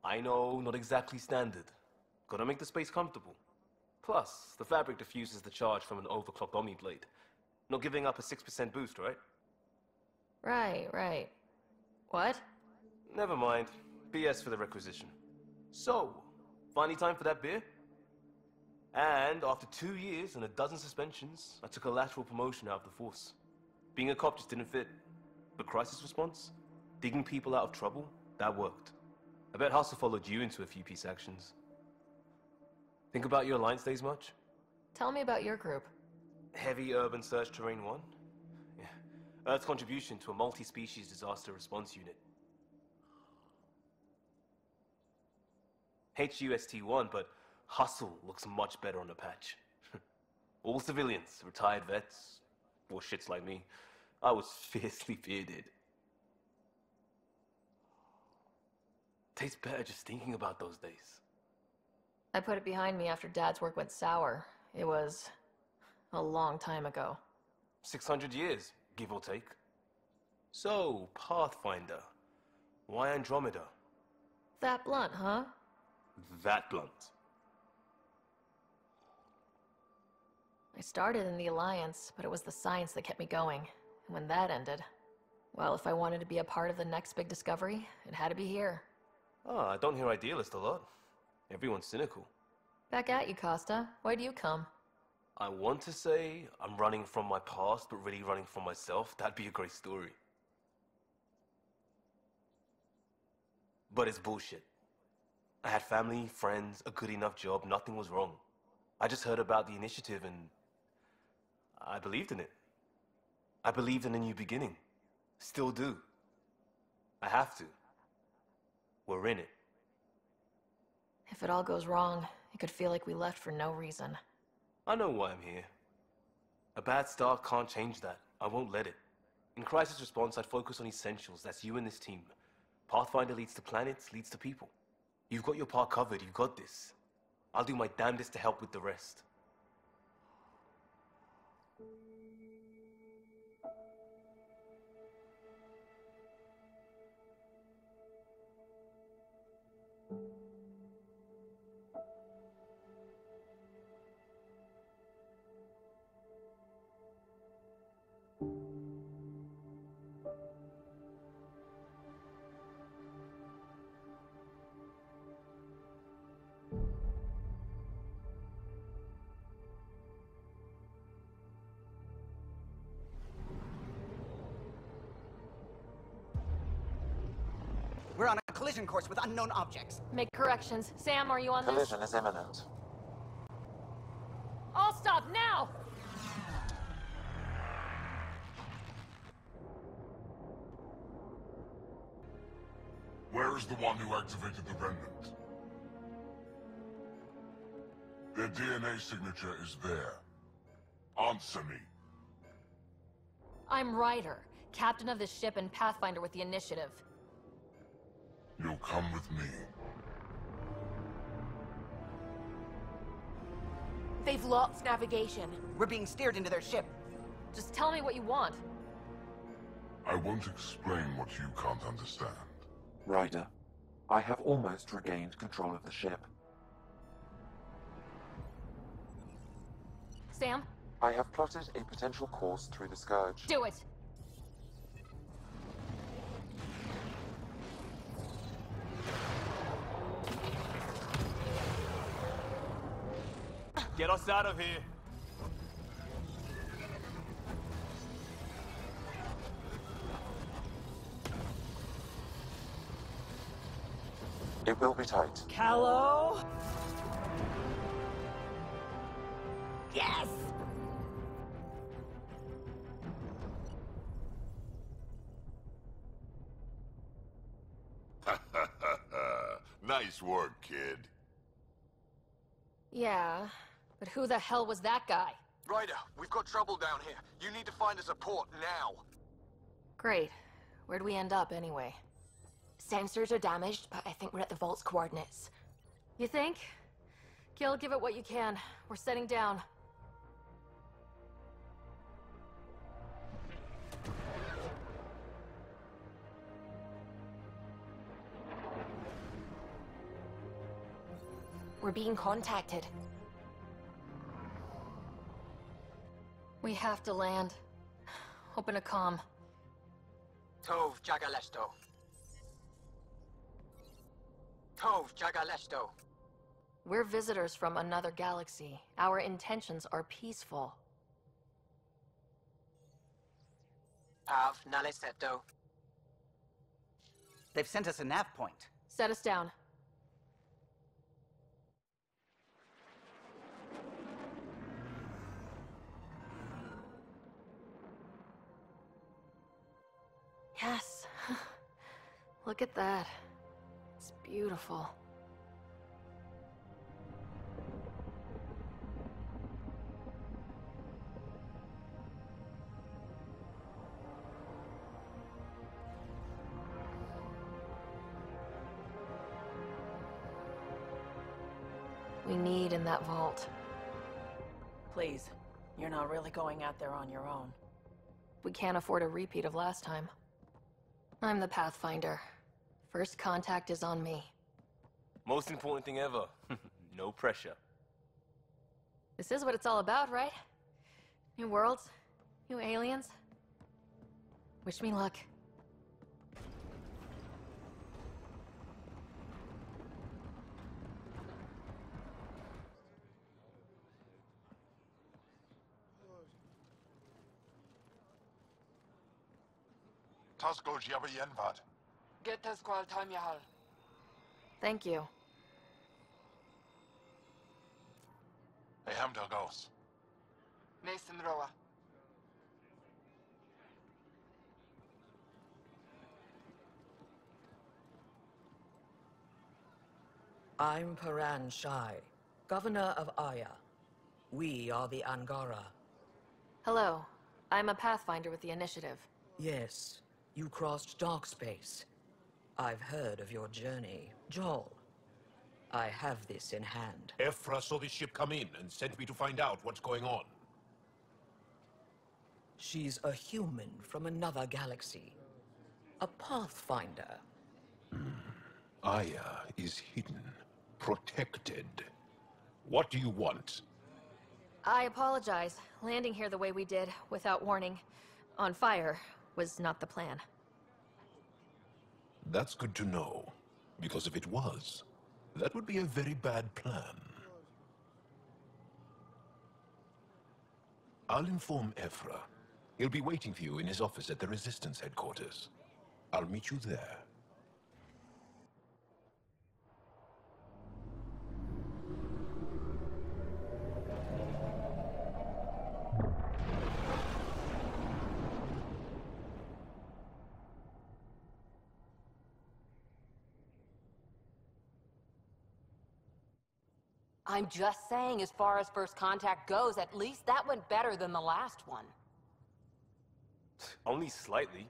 I know, not exactly standard. Gotta make the space comfortable. Plus, the fabric diffuses the charge from an overclocked Omni blade. Not giving up a 6% boost, right? Right. What? Never mind. BS for the requisition. So, finally time for that beer? And after 2 years and a dozen suspensions, I took a lateral promotion out of the force. Being a cop just didn't fit. But crisis response? Digging people out of trouble? That worked. I bet Hustle followed you into a few peace actions. Think about your Alliance days much? Tell me about your group. Heavy Urban Search Terrain 1? Yeah. Earth's contribution to a multi-species disaster response unit. HUST-1, but Hustle looks much better on the patch. All civilians, retired vets, or shits like me. I was fiercely bearded. Tastes better just thinking about those days. I put it behind me after Dad's work went sour. It was a long time ago. 600 years, give or take. So, Pathfinder. Why Andromeda? That blunt, huh? That blunt. I started in the Alliance, but it was the science that kept me going. And when that ended, well, if I wanted to be a part of the next big discovery, it had to be here. Oh, I don't hear idealist a lot. Everyone's cynical. Back at you, Costa. Why do you come? I want to say I'm running from my past, but really running from myself. That'd be a great story. But it's bullshit. I had family, friends, a good enough job, nothing was wrong. I just heard about the initiative and I believed in it. I believed in a new beginning. Still do. I have to. We're in it. If it all goes wrong, it could feel like we left for no reason. I know why I'm here. A bad start can't change that. I won't let it. In crisis response, I'd focus on essentials. That's you and this team. Pathfinder leads to planets, leads to people. You've got your part covered. You've got this. I'll do my damnedest to help with the rest. We're on a collision course with unknown objects. Make corrections. Sam, are you on this? Collision is imminent. All stop now! Where is the one who activated the Remnant? Their DNA signature is there. Answer me. I'm Ryder. captain of this ship and Pathfinder with the initiative. You'll come with me. They've lost navigation. We're being steered into their ship. Just tell me what you want. I won't explain what you can't understand. Ryder, I have almost regained control of the ship. Sam? I have plotted a potential course through the Scourge. Do it! Get us out of here! It will be tight. Callow? Yes! Nice work, kid. Yeah, but who the hell was that guy? Ryder, we've got trouble down here. You need to find us a port now. Great. Where'd we end up, anyway? Sensors are damaged, but I think we're at the vault's coordinates. You think? Gil, give it what you can. We're setting down. We're being contacted. We have to land. Open a comm. Tov Jagalesto. Tov Jagalesto. We're visitors from another galaxy. Our intentions are peaceful. Av Naleseto. They've sent us a nav point. Set us down. Yes. Look at that. It's beautiful. We need in that vault. Please, you're not really going out there on your own. We can't afford a repeat of last time. I'm the Pathfinder. First contact is on me. Most important thing ever. No pressure. This is what it's all about, right? New worlds, new aliens. Wish me luck. Tasco Jabayenvad. Get us qual time yahal. Thank you. Hamdagos. Mason Roa. I'm Paran Shai, Governor of Aya. We are the Angara. Hello. I'm a Pathfinder with the initiative. Yes, you crossed dark space. I've heard of your journey, Joel. I have this in hand. Ephra saw this ship come in and sent me to find out what's going on. She's a human from another galaxy. A Pathfinder. Aya is hidden, protected. What do you want? I apologize. Landing here the way we did, without warning, on fire, was not the plan. That's good to know, because if it was, that would be a very bad plan. I'll inform Ephra. He'll be waiting for you in his office at the Resistance headquarters. I'll meet you there. I'm just saying, as far as first contact goes, at least that went better than the last one. Only slightly.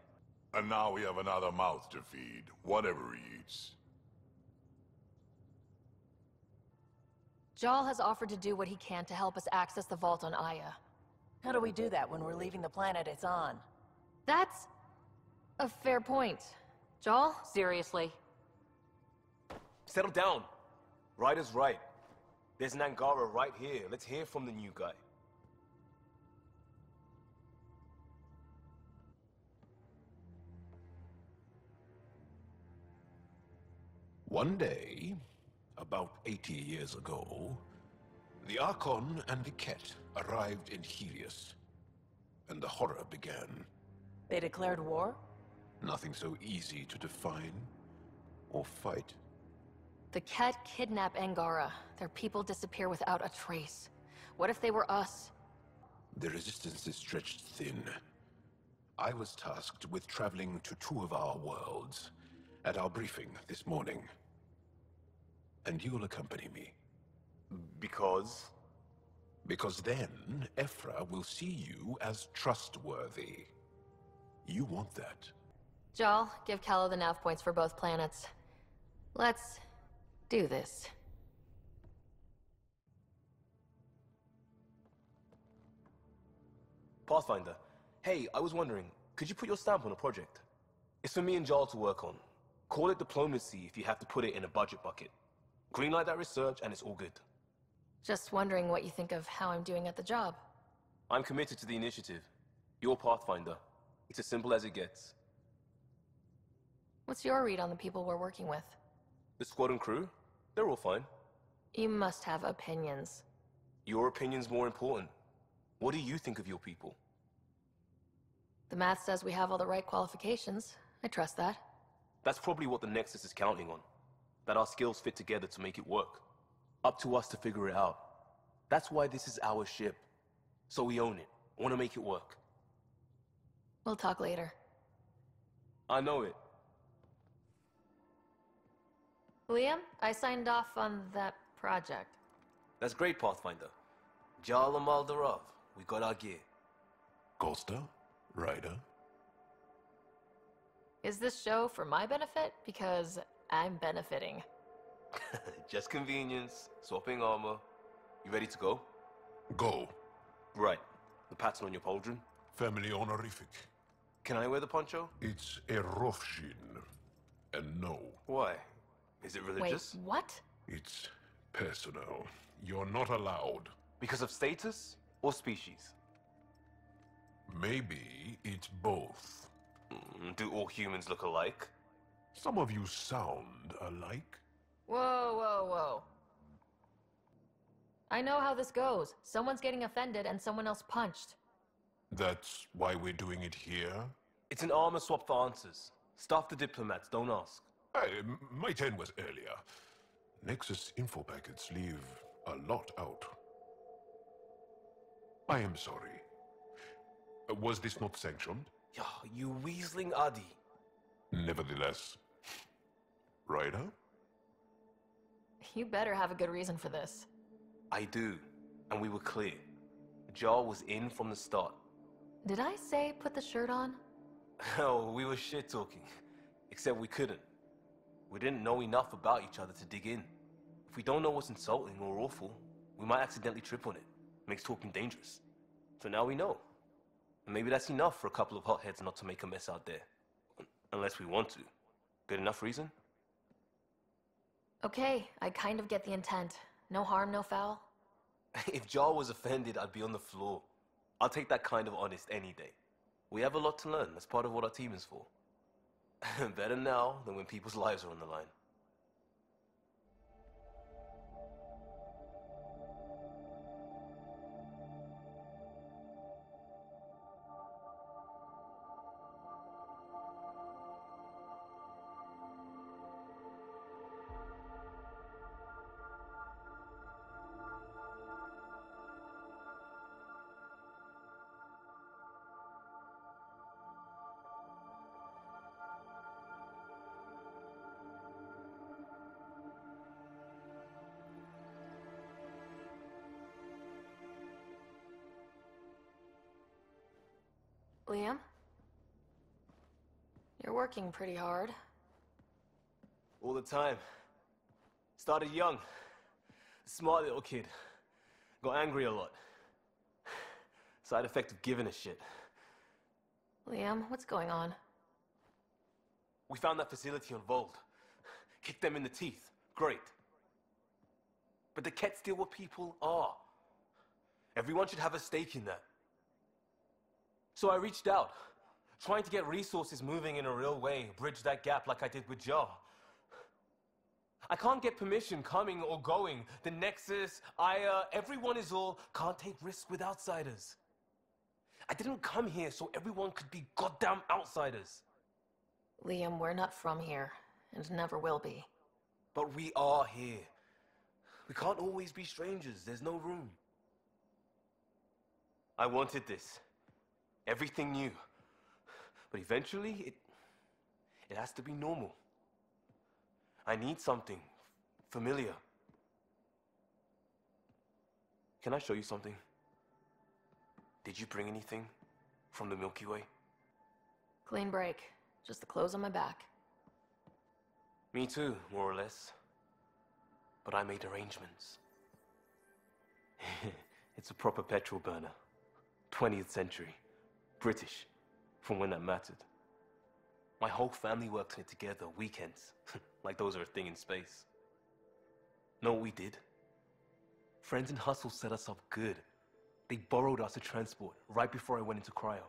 And now we have another mouth to feed, whatever he eats. Jal has offered to do what he can to help us access the vault on Aya. How do we do that when we're leaving the planet it's on? That's a fair point. Jal? Seriously? Settle down. Ryder's right. There's an Angara right here. Let's hear from the new guy. One day, about 80 years ago, the Archon and the Ket arrived in Helios, and the horror began. They declared war? Nothing so easy to define or fight. The Ket kidnap Angara. Their people disappear without a trace. What if they were us? The resistance is stretched thin. I was tasked with traveling to two of our worlds at our briefing this morning. And you'll accompany me. Because? Because then, Ephra will see you as trustworthy. You want that. Jal, give Callow the nav points for both planets. Let's do this. Pathfinder, hey, I was wondering, could you put your stamp on a project? It's for me and Jal to work on. Call it diplomacy if you have to put it in a budget bucket. Greenlight that research and it's all good. Just wondering what you think of how I'm doing at the job. I'm committed to the initiative. You're Pathfinder. It's as simple as it gets. What's your read on the people we're working with? The squad and crew? They're all fine. You must have opinions. Your opinion's more important. What do you think of your people? The math says we have all the right qualifications. I trust that. That's probably what the Nexus is counting on. That our skills fit together to make it work. Up to us to figure it out. That's why this is our ship. So we own it. Want to make it work. We'll talk later. I know it. Liam, I signed off on that project. That's great, Pathfinder. Jal Maldarov, we got our gear. Kosta? Ryder? Is this show for my benefit? Because I'm benefiting. Just convenience, swapping armor. You ready to go? Go. Right. The pattern on your pauldron? Family honorific. Can I wear the poncho? It's a Rofshin. And no. Why? Is it religious? Wait, what? It's personal. You're not allowed. Because of status or species? Maybe it's both. Do all humans look alike? Some of you sound alike. Whoa, whoa, whoa. I know how this goes. Someone's getting offended and someone else punched. That's why we're doing it here? It's an armor swap for answers. Stuff the diplomats, don't ask. My turn was earlier. Nexus info packets leave a lot out. I am sorry. Was this not sanctioned? Yeah, you weaseling Adi. Nevertheless. Ryder? You better have a good reason for this. I do. And we were clear. Jal was in from the start. Did I say put the shirt on? Oh, we were shit-talking. Except we couldn't. We didn't know enough about each other to dig in. If we don't know what's insulting or awful, we might accidentally trip on it. Makes talking dangerous. So now we know. And maybe that's enough for a couple of hotheads not to make a mess out there. Unless we want to. Good enough reason? Okay, I kind of get the intent. No harm, no foul. If Jal was offended, I'd be on the floor. I'll take that kind of honest any day. We have a lot to learn. That's part of what our team is for. Better now than when people's lives are on the line. Liam? You're working pretty hard. All the time. Started young. Smart little kid. Got angry a lot. Side effect of giving a shit. Liam, what's going on? We found that facility on Vold. Kicked them in the teeth. Great. But the Kett still what people are. Everyone should have a stake in that. So I reached out, trying to get resources moving in a real way, bridge that gap like I did with Jar. I can't get permission coming or going. The Nexus, Aya, everyone is all can't take risks with outsiders. I didn't come here so everyone could be goddamn outsiders. Liam, we're not from here, and never will be. But we are here. We can't always be strangers. There's no room. I wanted this. Everything new. But eventually, it has to be normal. I need something familiar. Can I show you something? Did you bring anything from the Milky Way? Clean break. Just the clothes on my back. Me too, more or less. But I made arrangements. It's a proper petrol burner. 20th century. British. From when that mattered. My whole family worked on it together, weekends. Like those are a thing in space. Know what we did? Friends in Hustle set us up good. They borrowed us a transport right before I went into cryo.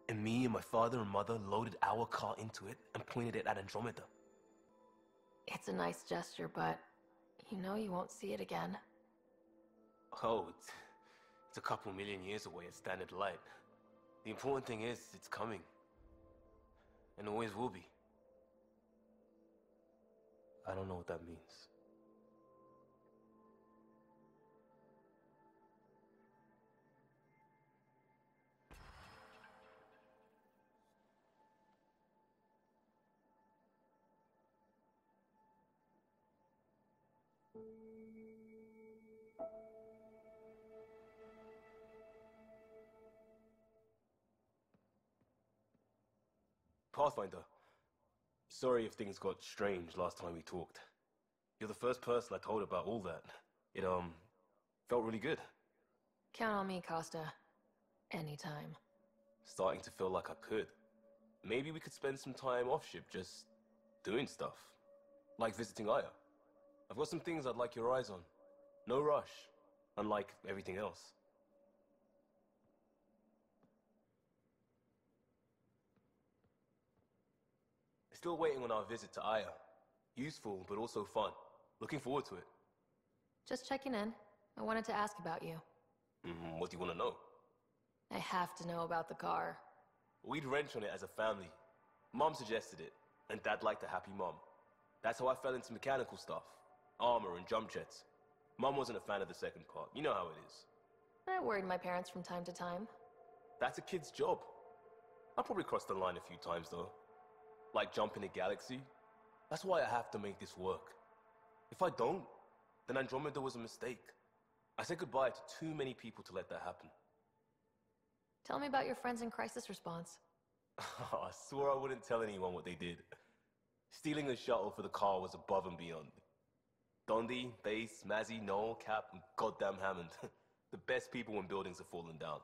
And me and my father and mother loaded our car into it and pointed it at Andromeda. It's a nice gesture, but you know you won't see it again. Oh, it's a couple million years away at standard light. The important thing is, it's coming. And always will be. I don't know what that means. Pathfinder. Sorry if things got strange last time we talked. You're the first person I told about all that. It, felt really good. Count on me, Costa. Anytime. Starting to feel like I could. Maybe we could spend some time off-ship just doing stuff. Like visiting Aya. I've got some things I'd like your eyes on. No rush. Unlike everything else. Still waiting on our visit to Aya. Useful, but also fun. Looking forward to it. Just checking in. I wanted to ask about you. What do you want to know? I have to know about the car. We'd wrench on it as a family. Mom suggested it, and Dad liked a happy mom. That's how I fell into mechanical stuff. Armor and jump jets. Mom wasn't a fan of the second part. You know how it is. I worried my parents from time to time. That's a kid's job. I'll probably cross the line a few times, though. Like jumping a galaxy. That's why I have to make this work. If I don't, then Andromeda was a mistake. I said goodbye to too many people to let that happen. Tell me about your friends in crisis response. I swore I wouldn't tell anyone what they did. Stealing a shuttle for the car was above and beyond. Dondi, Base, Mazzy, Noel, Cap, and goddamn Hammond. The best people when buildings have fallen down.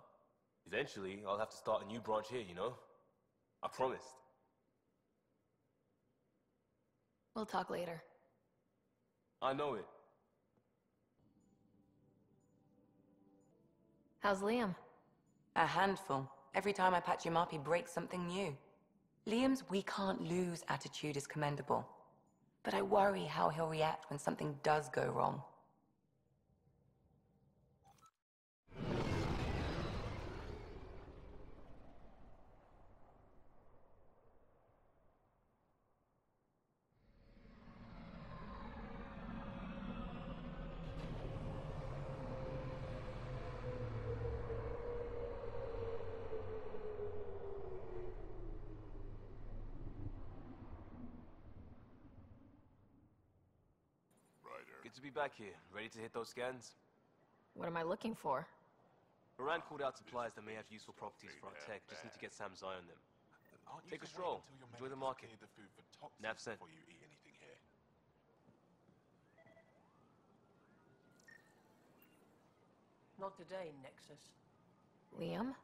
Eventually, I'll have to start a new branch here, you know? I promised. We'll talk later. I know it. How's Liam? A handful. Every time I patch him up, he breaks something new. Liam's we can't lose attitude is commendable. But I worry how he'll react when something does go wrong. Good to be back here. Ready to hit those scans? What am I looking for? Moran called out supplies that may have useful properties for our tech. Just need to get Sam's eye on them. Aren't you Take a to wait stroll. until your Enjoy the medic's market. cleared the food for toxins Nav sent. before you eat anything here? Not today, Nexus. Liam?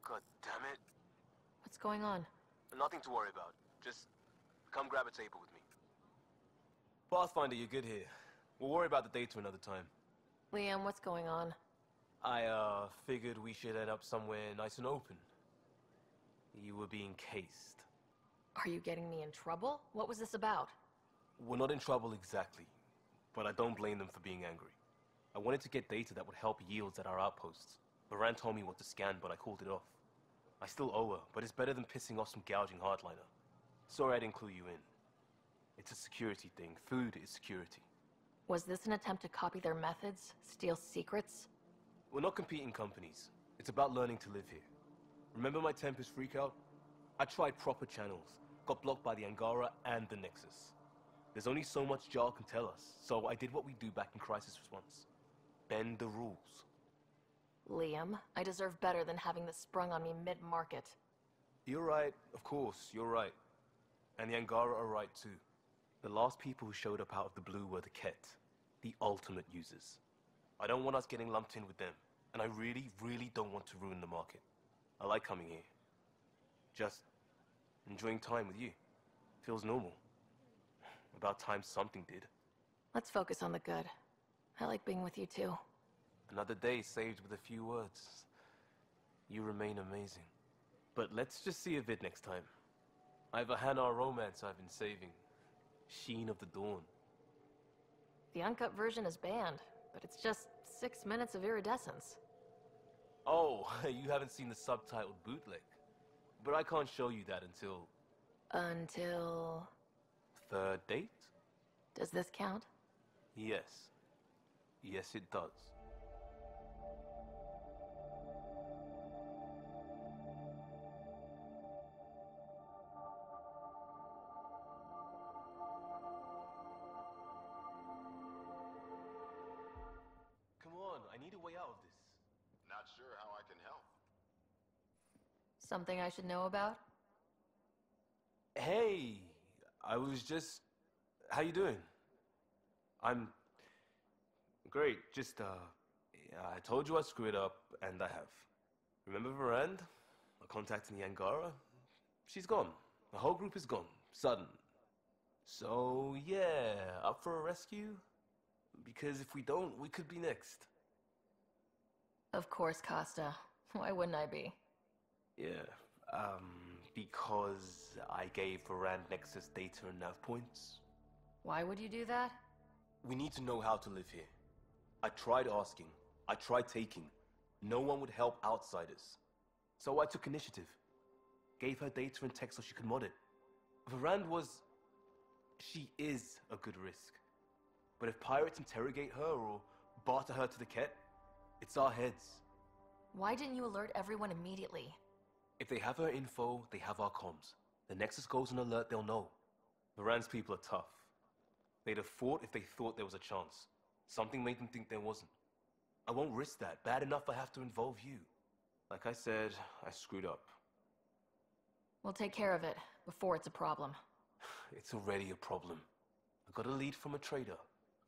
God damn it. What's going on? Nothing to worry about. Just come grab a table with me. Pathfinder, you're good here. We'll worry about the data another time. Liam, what's going on? I, figured we should end up somewhere nice and open. You were being cased. Are you getting me in trouble? What was this about? We're not in trouble exactly, but I don't blame them for being angry. I wanted to get data that would help yields at our outposts. Moran told me what to scan, but I called it off. I still owe her, but it's better than pissing off some gouging hardliner. Sorry I didn't clue you in. It's a security thing. Food is security. Was this an attempt to copy their methods? Steal secrets? We're not competing companies. It's about learning to live here. Remember my Tempest freakout? I tried proper channels, got blocked by the Angara and the Nexus. There's only so much Jarl can tell us, so I did what we do back in crisis response. Bend the rules. Liam, I deserve better than having this sprung on me mid-market. You're right, of course, you're right. And the Angara are right too. The last people who showed up out of the blue were the Ket, the ultimate users. I don't want us getting lumped in with them, and I really, really don't want to ruin the market. I like coming here. Just enjoying time with you. Feels normal. About time something did. Let's focus on the good. I like being with you too. Another day saved with a few words. You remain amazing. But let's just see a vid next time. I have a Hanar romance I've been saving. Sheen of the Dawn. The uncut version is banned, but it's just 6 minutes of iridescence. Oh, you haven't seen the subtitled bootleg. But I can't show you that until... Until... Third date? Does this count? Yes. Yes, it does. Come on, I need a way out of this. Not sure how I can help. Something I should know about? Hey, I was just... How you doing? I'm... Great, just, I told you I screwed up, and I have. Remember Varand? A contact in the Angara? She's gone. The whole group is gone. Sudden. So, yeah, up for a rescue? Because if we don't, we could be next. Of course, Costa. Why wouldn't I be? Yeah, because I gave Varand Nexus data and nav points. Why would you do that? We need to know how to live here. I tried asking. I tried taking. No one would help outsiders. So I took initiative. Gave her data and tech so she could mod it. Varand was... She is a good risk. But if pirates interrogate her or barter her to the Ket, it's our heads. Why didn't you alert everyone immediately? If they have her info, they have our comms. The Nexus goes on alert, they'll know. Varand's people are tough. They'd have fought if they thought there was a chance. Something made them think there wasn't. I won't risk that. Bad enough I have to involve you. Like I said, I screwed up. We'll take care of it before it's a problem. It's already a problem. I got a lead from a trader.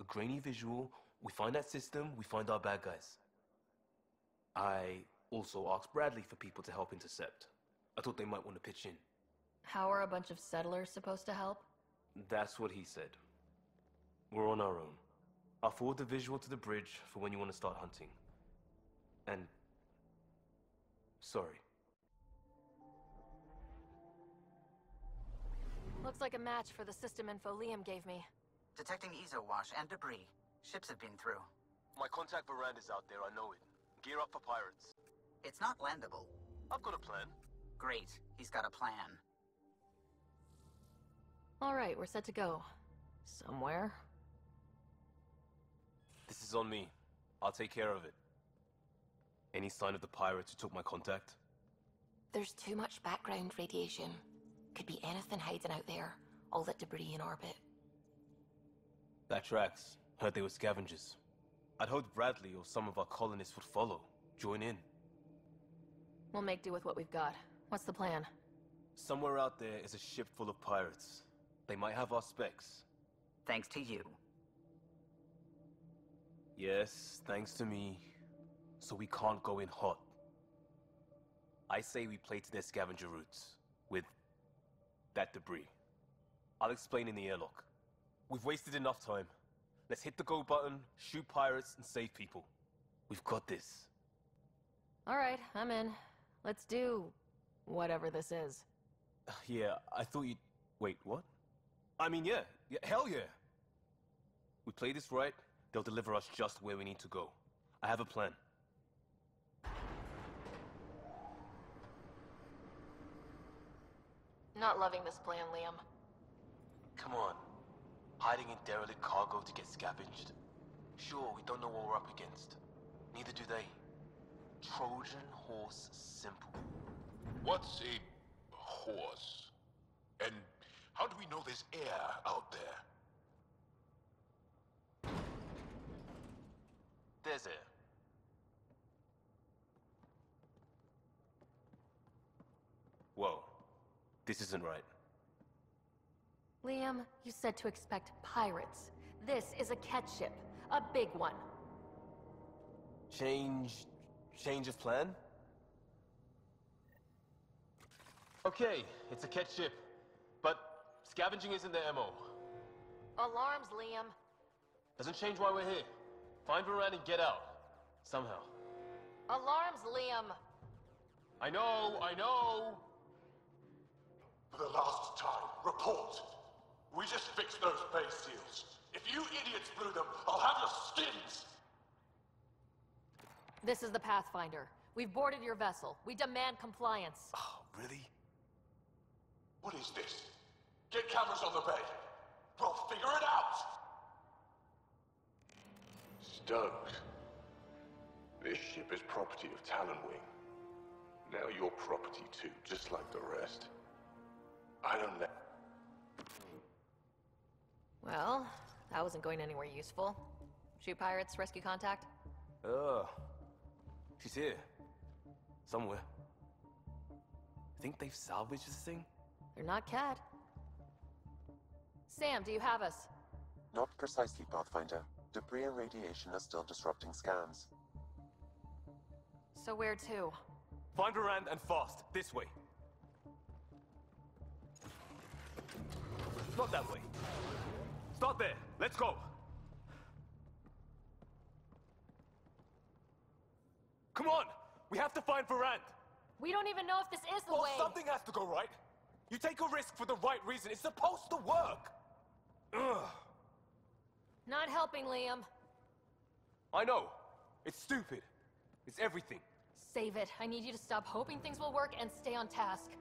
A grainy visual. We find that system, we find our bad guys. I also asked Bradley for people to help intercept. I thought they might want to pitch in. How are a bunch of settlers supposed to help? That's what he said. We're on our own. I'll forward the visual to the bridge for when you want to start hunting. And... sorry. Looks like a match for the system info Liam gave me. Detecting ezo wash and debris. Ships have been through. My contact Varand is out there, I know it. Gear up for pirates. It's not landable. I've got a plan. Great. He's got a plan. Alright, we're set to go. Somewhere. This is on me. I'll take care of it. Any sign of the pirates who took my contact? There's too much background radiation. Could be anything hiding out there. All that debris in orbit. That tracks. Heard they were scavengers. I'd hoped Bradley or some of our colonists would follow. Join in. We'll make do with what we've got. What's the plan? Somewhere out there is a ship full of pirates. They might have our specs. Thanks to you. Yes, thanks to me. So we can't go in hot. I say we play to their scavenger routes. With that debris. I'll explain in the airlock. We've wasted enough time. Let's hit the go button, shoot pirates, and save people. We've got this. All right, I'm in. Let's do whatever this is. Yeah, I thought you'd... Wait, what? I mean, yeah, hell yeah. We play this right, they'll deliver us just where we need to go. I have a plan. Not loving this plan, Liam. Come on. Hiding in derelict cargo to get scavenged? Sure, we don't know what we're up against. Neither do they. Trojan horse simple. What's a horse? And how do we know there's air out there? There's air. Whoa. This isn't right. Liam, you said to expect pirates. This is a catch ship. A big one. Change of plan? Okay, it's a catch ship. But scavenging isn't their MO. Alarms, Liam. Doesn't change why we're here. Find Varan and get out. Somehow. Alarms, Liam. I know! For the last time, report. We just fixed those base seals. If you idiots blew them, I'll have your skins! This is the Pathfinder. We've boarded your vessel. We demand compliance. Oh, really? What is this? Get cameras on the bay. We'll figure it out! Stoked. This ship is property of Talonwing. Now you're property too, just like the rest. I don't know. Well, that wasn't going anywhere useful. Shoot pirates, rescue contact? She's here. Somewhere. Think they've salvaged this thing? They're not Cat. Sam, do you have us? Not precisely, Pathfinder. Debris and radiation are still disrupting scans. So where to? Find Varan and fast. This way. Not that way. Start there. Let's go. Come on! We have to find Varan! We don't even know if this is the way! Something has to go right! You take a risk for the right reason. It's supposed to work! Ugh. Not helping, Liam. I know. It's stupid. It's everything. Save it. I need you to stop hoping things will work and stay on task.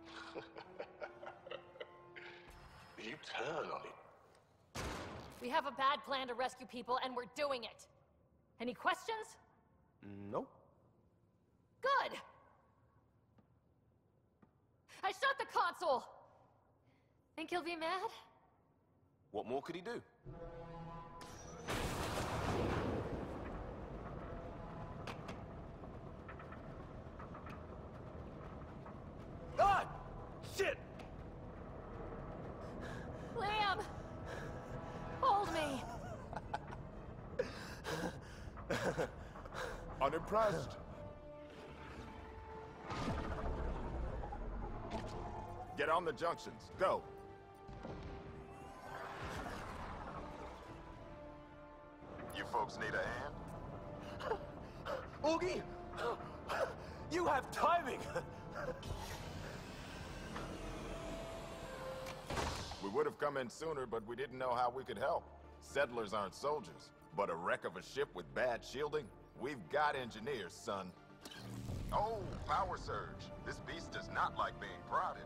You turn on it. We have a bad plan to rescue people, and we're doing it. Any questions? Nope. Good! I shut the console! Think he'll be mad? What more could he do? Ah! Shit! Liam! Hold me! Unimpressed. Get on the junctions. Go. You folks need a hand? Oogie! You have timing! We would have come in sooner, but we didn't know how we could help. Settlers aren't soldiers, but a wreck of a ship with bad shielding? We've got engineers, son. Oh, power surge. This beast does not like being prodded.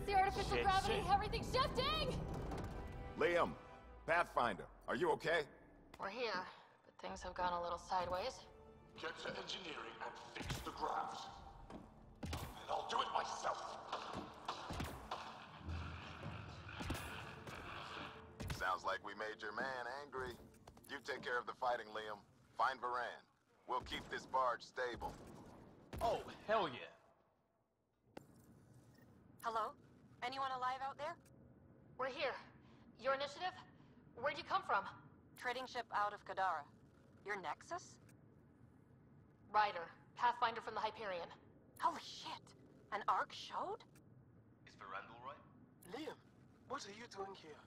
The artificial gravity, everything's shifting! Liam, Pathfinder, are you okay? We're here, but things have gone a little sideways. Get to engineering and fix the gravs. And I'll do it myself. Sounds like we made your man angry. You take care of the fighting, Liam. Find Varan. We'll keep this barge stable. Oh, hell yeah. Hello? Anyone alive out there? We're here. Your initiative? Where'd you come from? Trading ship out of Kadara. Your Nexus? Ryder, Pathfinder from the Hyperion. Holy shit! An arc showed? Is Veranda all right? Liam, what are you doing here?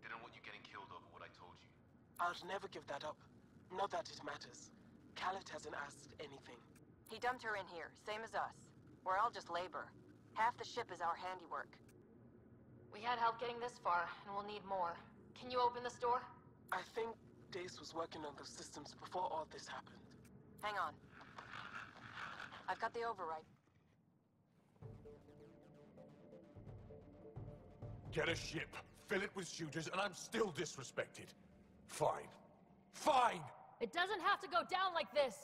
Didn't want you getting killed over what I told you. I'll never give that up. Not that it matters. Khaled hasn't asked anything. He dumped her in here, same as us. We're all just labor. Half the ship is our handiwork. We had help getting this far, and we'll need more. Can you open this door? I think Dace was working on those systems before all this happened. Hang on. I've got the override. Get a ship, fill it with shooters, and I'm still disrespected. Fine. Fine! It doesn't have to go down like this!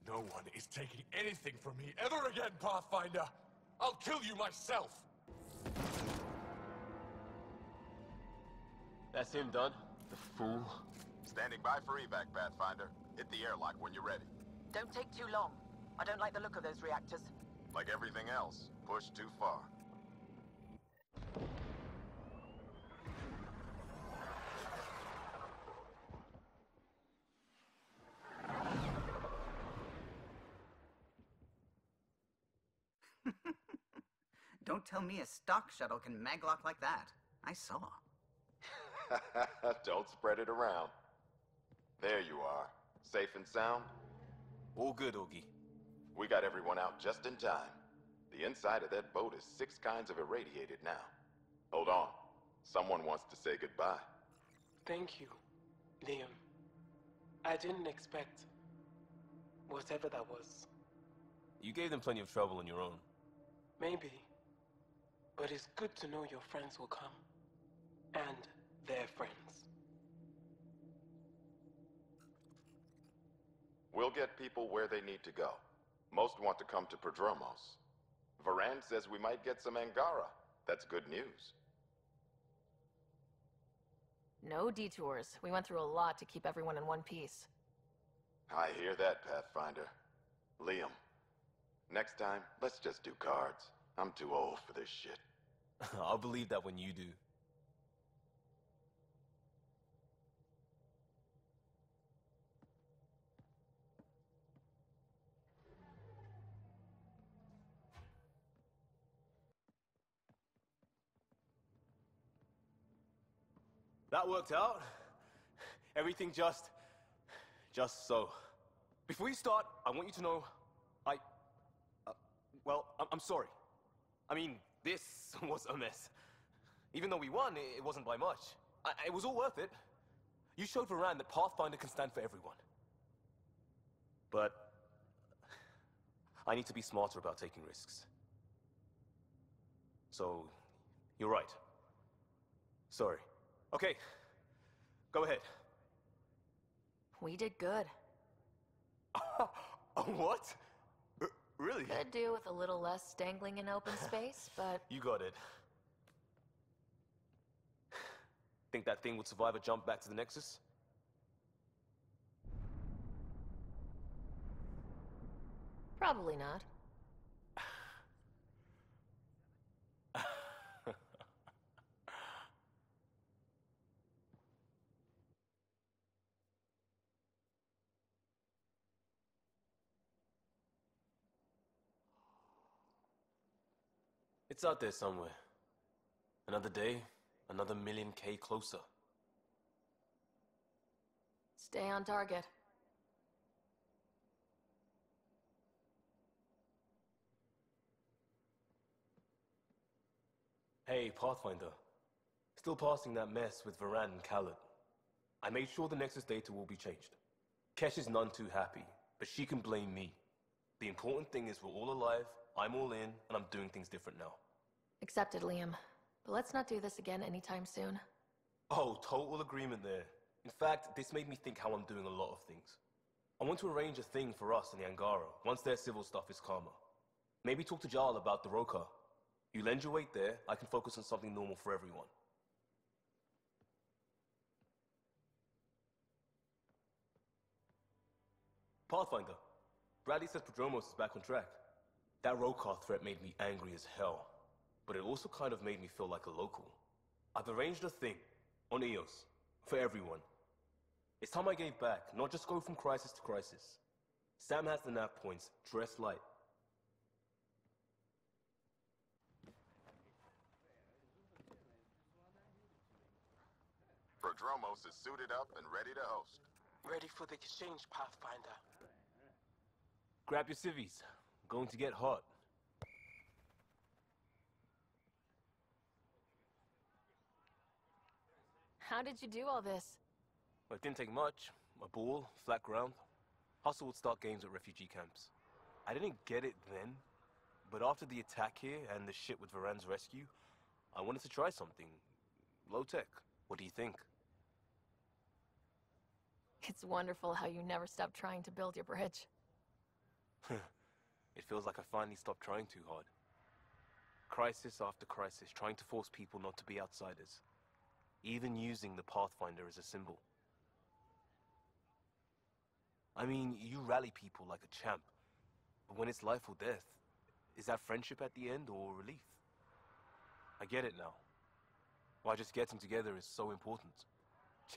No one is taking anything from me ever again, Pathfinder! I'll kill you myself! That's him done. The fool. Standing by for evac, Pathfinder. Hit the airlock when you're ready. Don't take too long. I don't like the look of those reactors. Like everything else, pushed too far. Don't tell me a stock shuttle can maglock like that. I saw. Don't spread it around. There you are. Safe and sound? All good, Augie. We got everyone out just in time. The inside of that boat is 6 kinds of irradiated now. Hold on. Someone wants to say goodbye. Thank you, Liam. I didn't expect whatever that was. You gave them plenty of trouble on your own. Maybe. But it's good to know your friends will come. And their friends. We'll get people where they need to go. Most want to come to Prodromos. Varan says we might get some Angara. That's good news. No detours. We went through a lot to keep everyone in one piece. I hear that, Pathfinder. Liam, next time, let's just do cards. I'm too old for this shit. I'll believe that when you do. That worked out. Everything just so. Before you start, I want you to know, I'm sorry. I mean, this was a mess. Even though we won, it wasn't by much. It was all worth it. You showed Varan that Pathfinder can stand for everyone. But I need to be smarter about taking risks. So, you're right. Sorry. Okay, go ahead. We did good. What? Really? Could do with a little less dangling in open space, but... You got it. Think that thing would survive a jump back to the Nexus? Probably not. It's out there somewhere. Another day, another million K closer. Stay on target. Hey, Pathfinder. Still passing that mess with Varan and Khaled. I made sure the Nexus data will be changed. Kesh is none too happy, but she can blame me. The important thing is we're all alive, I'm all in, and I'm doing things different now. Accepted, Liam. But let's not do this again anytime soon. Oh, total agreement there. In fact, this made me think how I'm doing a lot of things. I want to arrange a thing for us in the Angara, once their civil stuff is calmer. Maybe talk to Jarl about the Roka. You lend your weight there, I can focus on something normal for everyone. Pathfinder, Bradley says Prodromos is back on track. That roadcar threat made me angry as hell, but it also kind of made me feel like a local. I've arranged a thing, on EOS, for everyone. It's time I gave back, not just go from crisis to crisis. Sam has the nav points, dress light. Prodromos is suited up and ready to host. Ready for the exchange, Pathfinder. Grab your civvies. Going to get hot. How did you do all this? Well, it didn't take much. A ball, flat ground. Hustle would start games at refugee camps. I didn't get it then, but after the attack here and the shit with Varan's rescue, I wanted to try something. Low-tech. What do you think? It's wonderful how you never stop trying to build your bridge. It feels like I finally stopped trying too hard. Crisis after crisis, trying to force people not to be outsiders. Even using the Pathfinder as a symbol. I mean, you rally people like a champ. But when it's life or death, is that friendship at the end or relief? I get it now. Why just getting together is so important.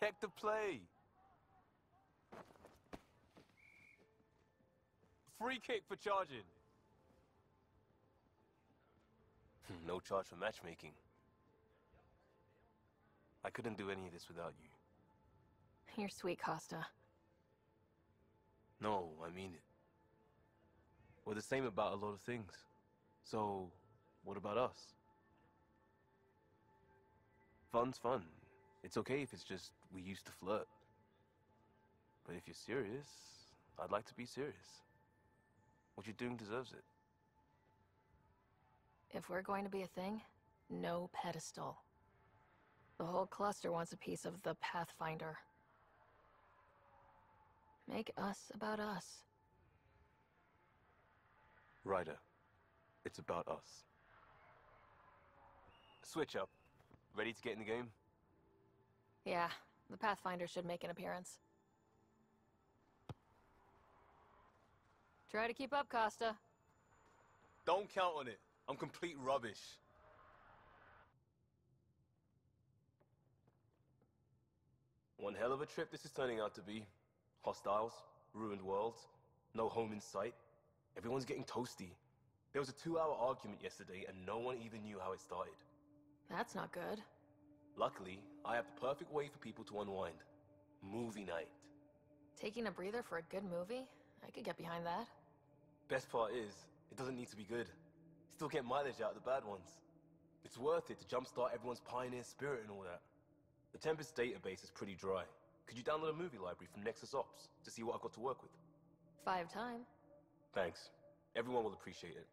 Check the play! Free kick for charging! No charge for matchmaking. I couldn't do any of this without you. You're sweet, Kosta. No, I mean it. We're the same about a lot of things. So, what about us? Fun's fun. It's okay if it's just we used to flirt. But if you're serious, I'd like to be serious. What you're doing deserves it. If we're going to be a thing, no pedestal. The whole cluster wants a piece of the Pathfinder. Make us about us. Ryder, it's about us. Switch up. Ready to get in the game? Yeah, the Pathfinder should make an appearance. Try to keep up, Kosta. Don't count on it. I'm complete rubbish. One hell of a trip this is turning out to be. Hostiles, ruined worlds, no home in sight. Everyone's getting toasty. There was a 2-hour argument yesterday and no one even knew how it started. That's not good. Luckily, I have the perfect way for people to unwind. Movie night. Taking a breather for a good movie? I could get behind that. Best part is, it doesn't need to be good. Still get mileage out of the bad ones. It's worth it to jumpstart everyone's pioneer spirit and all that. The Tempest database is pretty dry. Could you download a movie library from Nexus Ops to see what I've got to work with? 5 time. Thanks. Everyone will appreciate it.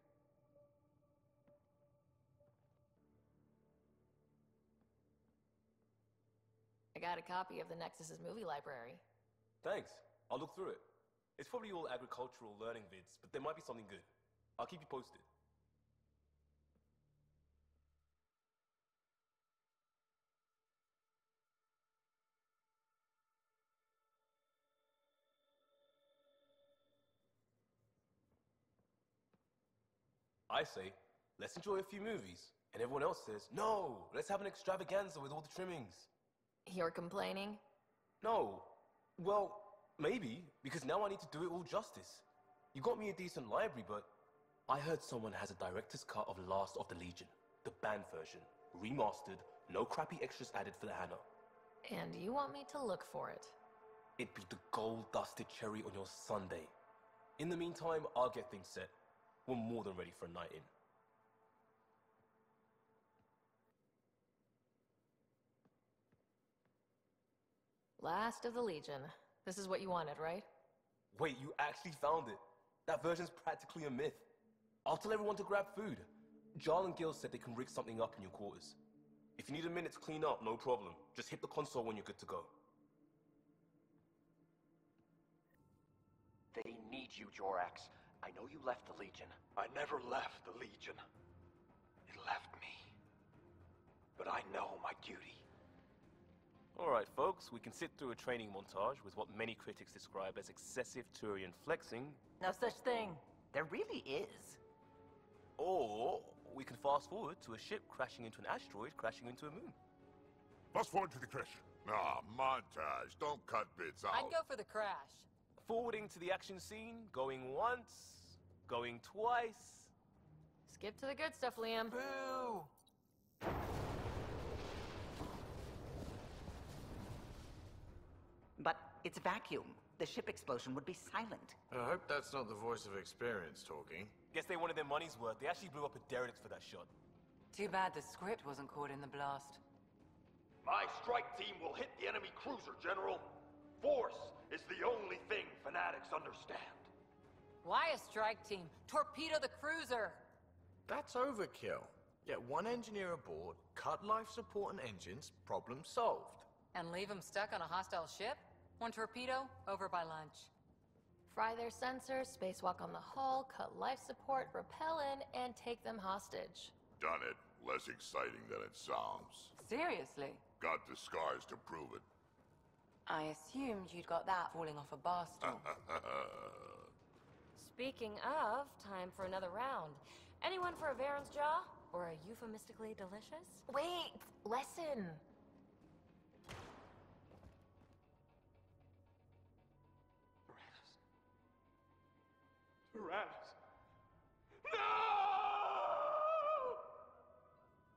I got a copy of the Nexus's movie library. Thanks. I'll look through it. It's probably all agricultural learning vids, but there might be something good. I'll keep you posted. I say, let's enjoy a few movies. And everyone else says, no, let's have an extravaganza with all the trimmings. You're complaining? No. Well, maybe, because now I need to do it all justice. You got me a decent library, but I heard someone has a director's cut of Last of the Legion, the banned version, remastered, no crappy extras added for the Hannah. And you want me to look for it? It'd be the gold-dusted cherry on your sundae. In the meantime, I'll get things set. We're more than ready for a night in. Last of the Legion. This is what you wanted, right? Wait, you actually found it? That version's practically a myth. I'll tell everyone to grab food. Jarl and Gil said they can rig something up in your quarters. If you need a minute to clean up, no problem. Just hit the console when you're good to go. They need you, Jorax. I know you left the Legion. I never left the Legion. It left me. But I know my duty. Alright folks, we can sit through a training montage with what many critics describe as excessive Turian flexing. No such thing. There really is. fast forward to a ship crashing into an asteroid crashing into a moon. Fast forward to the crash. Ah, montage. Don't cut bits out. I'd go for the crash. Forwarding to the action scene, going once, going twice. Skip to the good stuff, Liam. Boo! But it's vacuum. The ship explosion would be silent. I hope that's not the voice of experience talking. Guess they wanted their money's worth. They actually blew up a derelict for that shot. Too bad the script wasn't caught in the blast. My strike team will hit the enemy cruiser, General. Force is the only thing fanatics understand. Why a strike team? Torpedo the cruiser! That's overkill. Get one engineer aboard, cut life support and engines, problem solved. And leave them stuck on a hostile ship? One torpedo, over by lunch. Fry their sensors, spacewalk on the hull, cut life support, rappel in, and take them hostage. Done it. Less exciting than it sounds. Seriously? Got the scars to prove it. I assumed you'd got that falling off a bar stool. Speaking of, time for another round. Anyone for a Varen's Jaw? Or a euphemistically delicious? Wait, lesson. Tyrannus.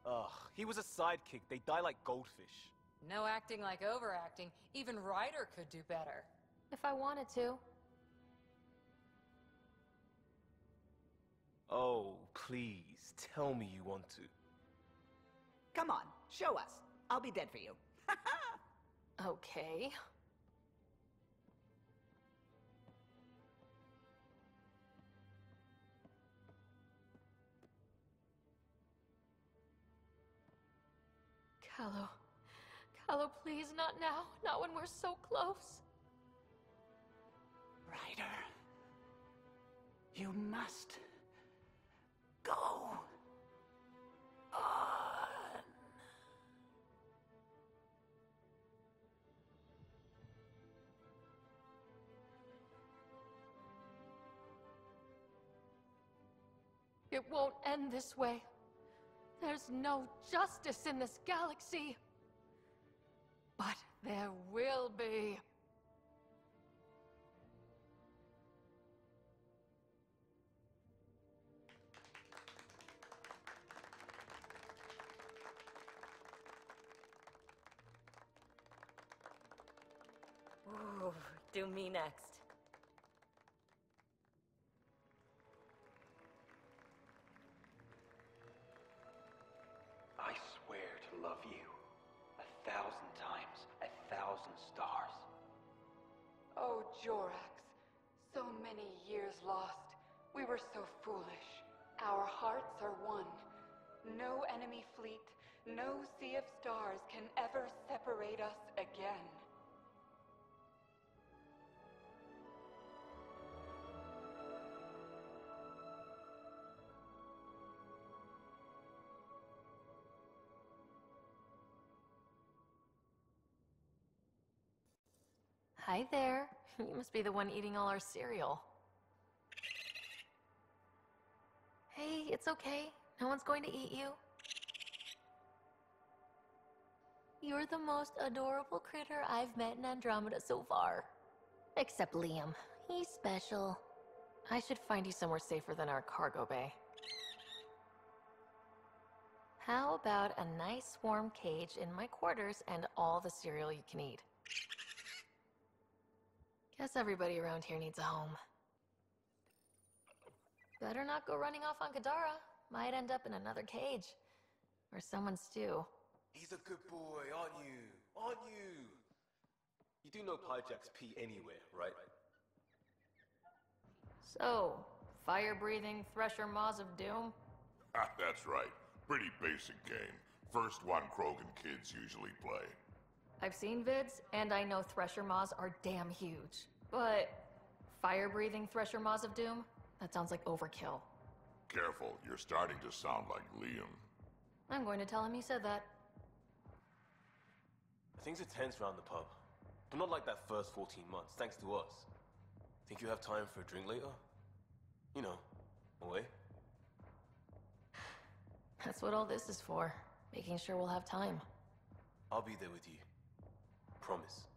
Ugh, he was a sidekick. They die like goldfish. No acting like overacting. Even Ryder could do better. If I wanted to. Oh, please, tell me you want to. Come on, show us. I'll be dead for you. Okay. Callow. Callow, please, not now. Not when we're so close. Ryder, you must go on. It won't end this way. There's no justice in this galaxy. But there will be. Ooh, do me next. I swear to love you 1,000 times, 1,000 stars. Oh, Jorax. So many years lost. We were so foolish. Our hearts are one. No enemy fleet, no sea of stars can ever separate us again. Hi there. You must be the one eating all our cereal. Hey, it's okay. No one's going to eat you. You're the most adorable critter I've met in Andromeda so far. Except Liam. He's special. I should find you somewhere safer than our cargo bay. How about a nice warm cage in my quarters and all the cereal you can eat? Guess everybody around here needs a home. Better not go running off on Kadara. Might end up in another cage. Or someone's stew. He's a good boy, aren't you? Aren't you? You do know Pyjack's pee anywhere, right? So, fire-breathing Thresher Maws of Doom? That's right. Pretty basic game. First one Krogan kids usually play. I've seen vids, and I know Thresher Maws are damn huge. But fire-breathing Thresher Maws of Doom? That sounds like overkill. Careful, you're starting to sound like Liam. I'm going to tell him you said that. Things are tense around the pub. But not like that first 14 months, thanks to us. Think you have time for a drink later? You know, away? That That's what all this is for. Making sure we'll have time. I'll be there with you. Promise.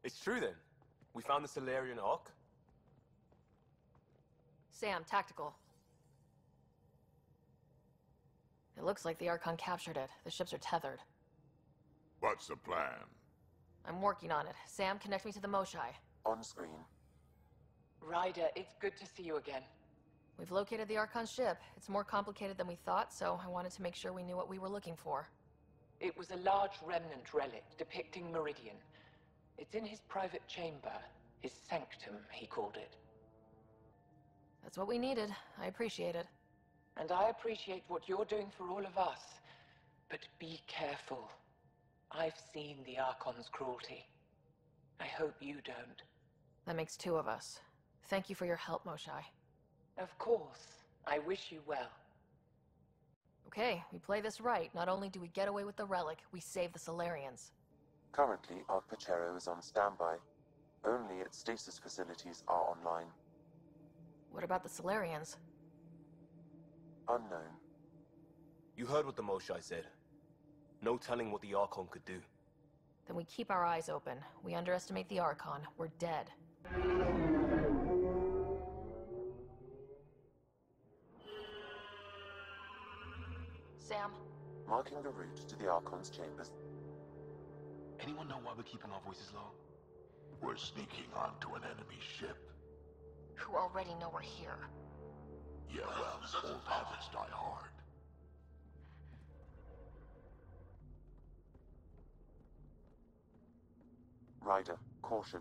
It's true then. We found the Solarian Ark? Sam, tactical. It looks like the Archon captured it. The ships are tethered. What's the plan? I'm working on it. Sam, connect me to the Moshai. On screen. Ryder, it's good to see you again. We've located the Archon ship. It's more complicated than we thought, so I wanted to make sure we knew what we were looking for. It was a large remnant relic depicting Meridian. It's in his private chamber. His sanctum, he called it. That's what we needed. I appreciate it. And I appreciate what you're doing for all of us. But be careful. I've seen the Archon's cruelty. I hope you don't. That makes two of us. Thank you for your help, Moshai. Of course. I wish you well. Okay, we play this right. Not only do we get away with the relic, we save the Solarians. Currently, Ark Pachero is on standby. Only its stasis facilities are online. What about the Solarians? Unknown. You heard what the Moshai said. No telling what the Archon could do. Then we keep our eyes open. We underestimate the Archon, we're dead. Sam? Marking the route to the Archon's chambers. Anyone know why we're keeping our voices low? We're sneaking onto an enemy ship. Who already know we're here. Yeah, well, old habits die hard. Ryder, caution.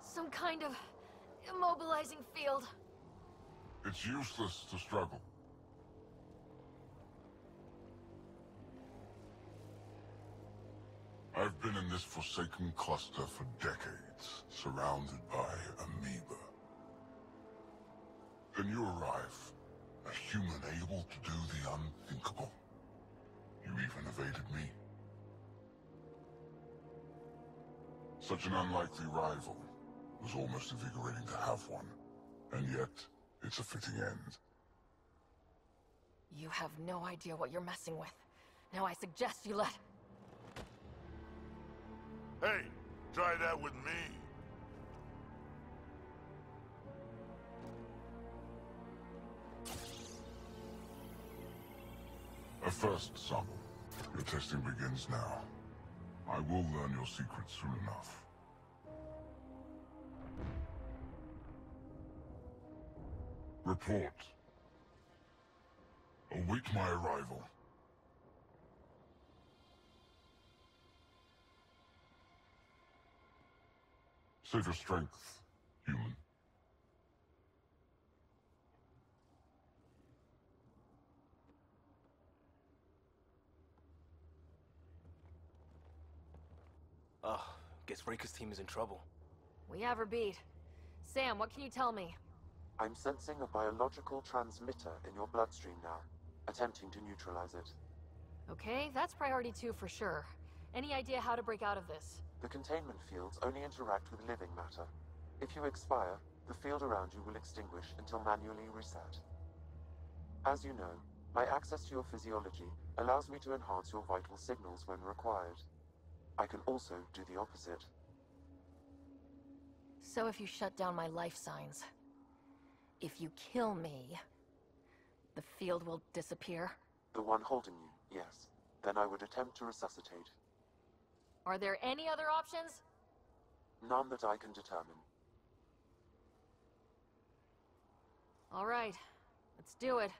Some kind of immobilizing field. It's useless to struggle. I've been in this forsaken cluster for decades, surrounded by amoeba. Then you arrive, a human able to do the unthinkable. You even evaded me. Such an unlikely rival. It was almost invigorating to have one. And yet, it's a fitting end. You have no idea what you're messing with. Now I suggest you let... Hey, try that with me. A first, Sable. Your testing begins now. I will learn your secrets soon enough. Report. Await my arrival. Save your strength, human. Guess Reika's team is in trouble. We have her beat. Sam, what can you tell me? I'm sensing a biological transmitter in your bloodstream now, attempting to neutralize it. Okay, that's priority 2 for sure. Any idea how to break out of this? The containment fields only interact with living matter. If you expire, the field around you will extinguish until manually reset. As you know, my access to your physiology allows me to enhance your vital signals when required. I can also do the opposite. So if you shut down my life signs, if you kill me, the field will disappear? The one holding you, yes. Then I would attempt to resuscitate. Are there any other options? None that I can determine. All right, let's do it.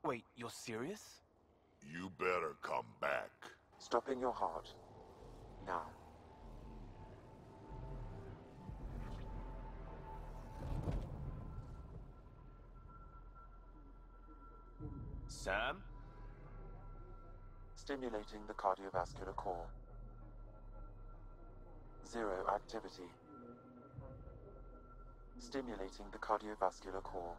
Wait, you're serious? You better come back. Stopping your heart. Now. Sam? Stimulating the cardiovascular core. 0 activity. Stimulating the cardiovascular core.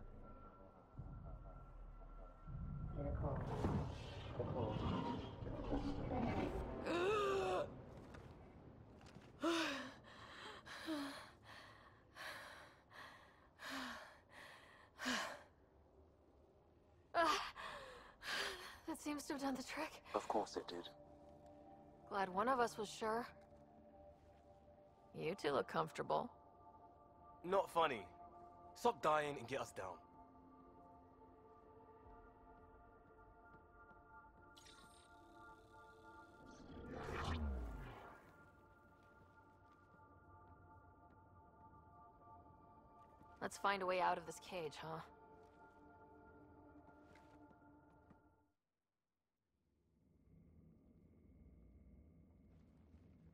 That seems to have done the trick. Of course it did. Glad one of us was sure. You two look comfortable. Not funny. Stop dying and get us down. Let's find a way out of this cage, huh?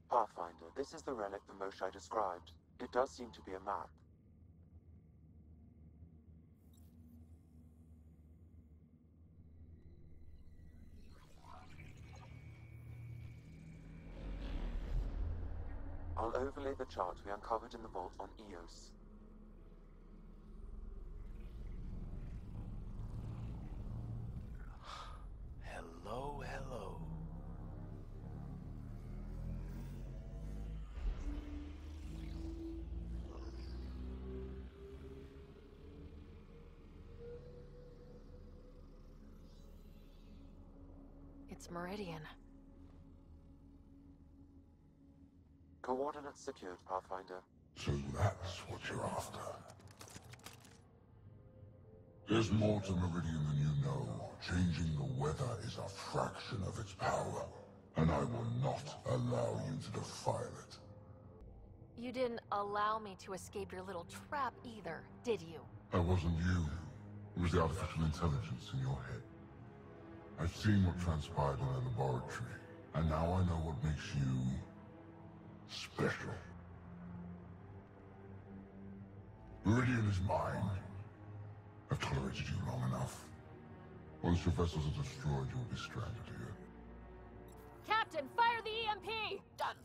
Pathfinder, this is the relic the Moshai described. It does seem to be a map. I'll overlay the chart we uncovered in the vault on Eos. Hello, hello. It's Meridian. Coordinates secured, Pathfinder. So that's what you're after. There's more to Meridian than you know. Changing the weather is a fraction of its power, and I will not allow you to defile it. You didn't allow me to escape your little trap either, did you? That wasn't you. It was the artificial intelligence in your head. I've seen what transpired in the laboratory, and now I know what makes you special. Meridian is mine. I've tolerated you long enough. Once your vessels are destroyed, you will be stranded here. Captain, fire the EMP! Done.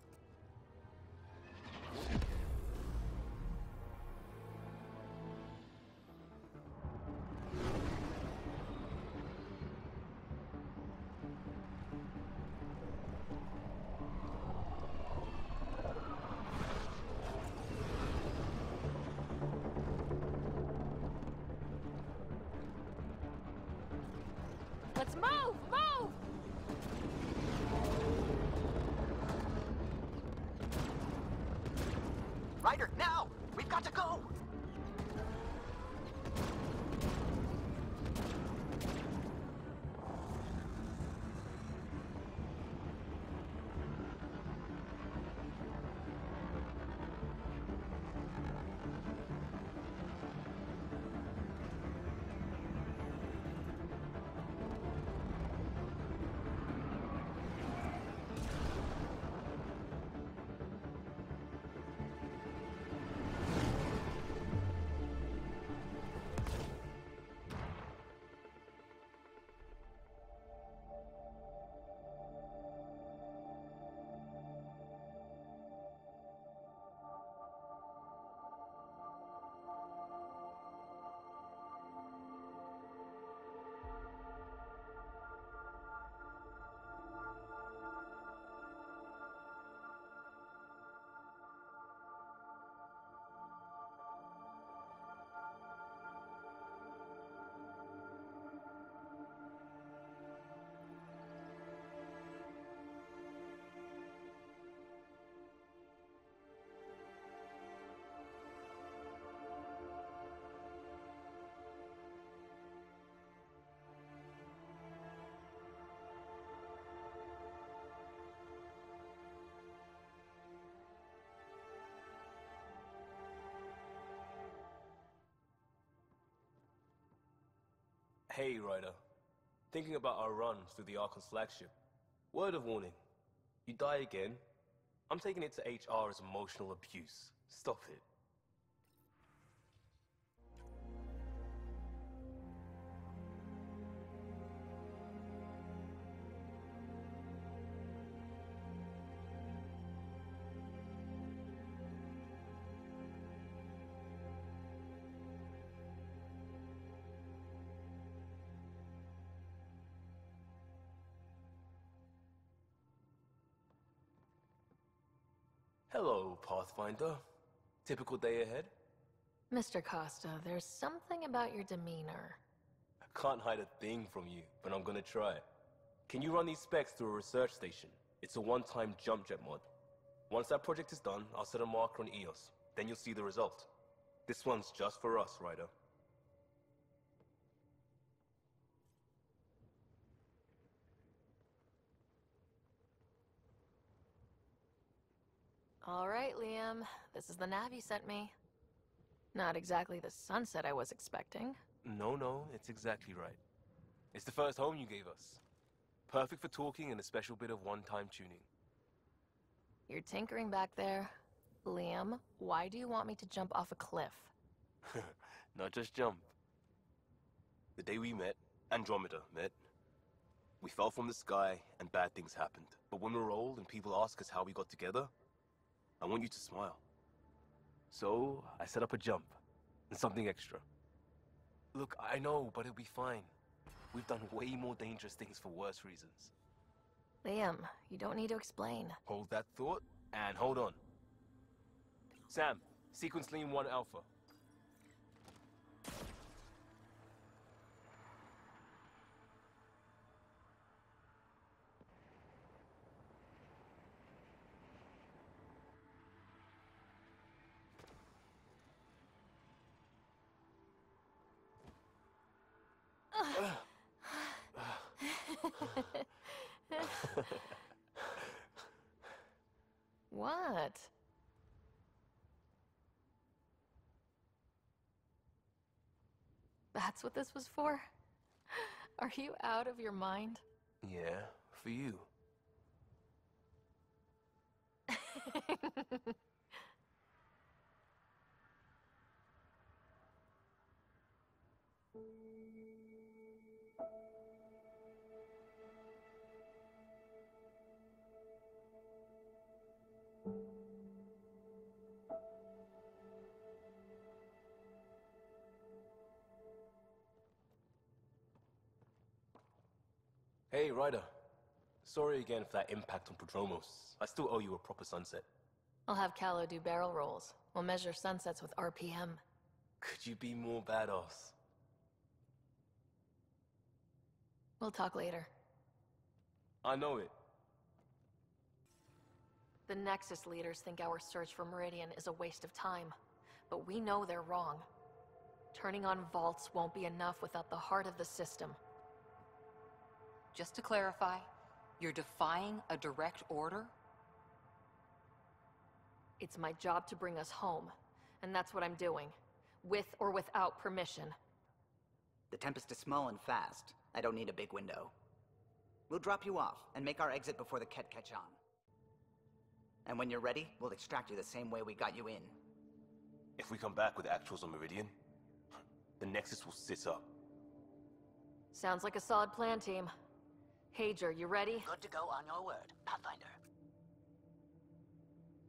Let's move! Move! Ryder, now! We've got to go! Hey, Ryder. Thinking about our run through the Archon's flagship. Word of warning. You die again, I'm taking it to HR as emotional abuse. Stop it. Hello, Pathfinder. Typical day ahead? Mr. Costa, there's something about your demeanor. I can't hide a thing from you, but I'm gonna try. Can you run these specs through a research station? It's a one-time jump jet mod. Once that project is done, I'll set a marker on EOS. Then you'll see the result. This one's just for us, Ryder. All right, Liam. This is the nav you sent me. Not exactly the sunset I was expecting. No, it's exactly right. It's the first home you gave us. Perfect for talking and a special bit of one-time tuning. You're tinkering back there. Liam, why do you want me to jump off a cliff? Not just jump. The day we met, Andromeda met. We fell from the sky and bad things happened. But when we're old and people ask us how we got together, I want you to smile. So, I set up a jump. And something extra. Look, I know, but it'll be fine. We've done way more dangerous things for worse reasons. Liam, you don't need to explain. Hold that thought, and hold on. Sam, sequence LIAM 1 Alpha. What? That's what this was for? Are you out of your mind? Yeah, for you. Hey, Ryder. Sorry again for that impact on Prodromos. I still owe you a proper sunset. I'll have Callow do barrel rolls. We'll measure sunsets with RPM. Could you be more badass? We'll talk later. I know it. The Nexus leaders think our search for Meridian is a waste of time. But we know they're wrong. Turning on vaults won't be enough without the heart of the system. Just to clarify, you're defying a direct order? It's my job to bring us home, and that's what I'm doing. With or without permission. The Tempest is small and fast. I don't need a big window. We'll drop you off and make our exit before the Ket catch on. And when you're ready, we'll extract you the same way we got you in. If we come back with actuals on Meridian, the Nexus will sit up. Sounds like a solid plan, team. Hager, you ready? Good to go on your word, Pathfinder.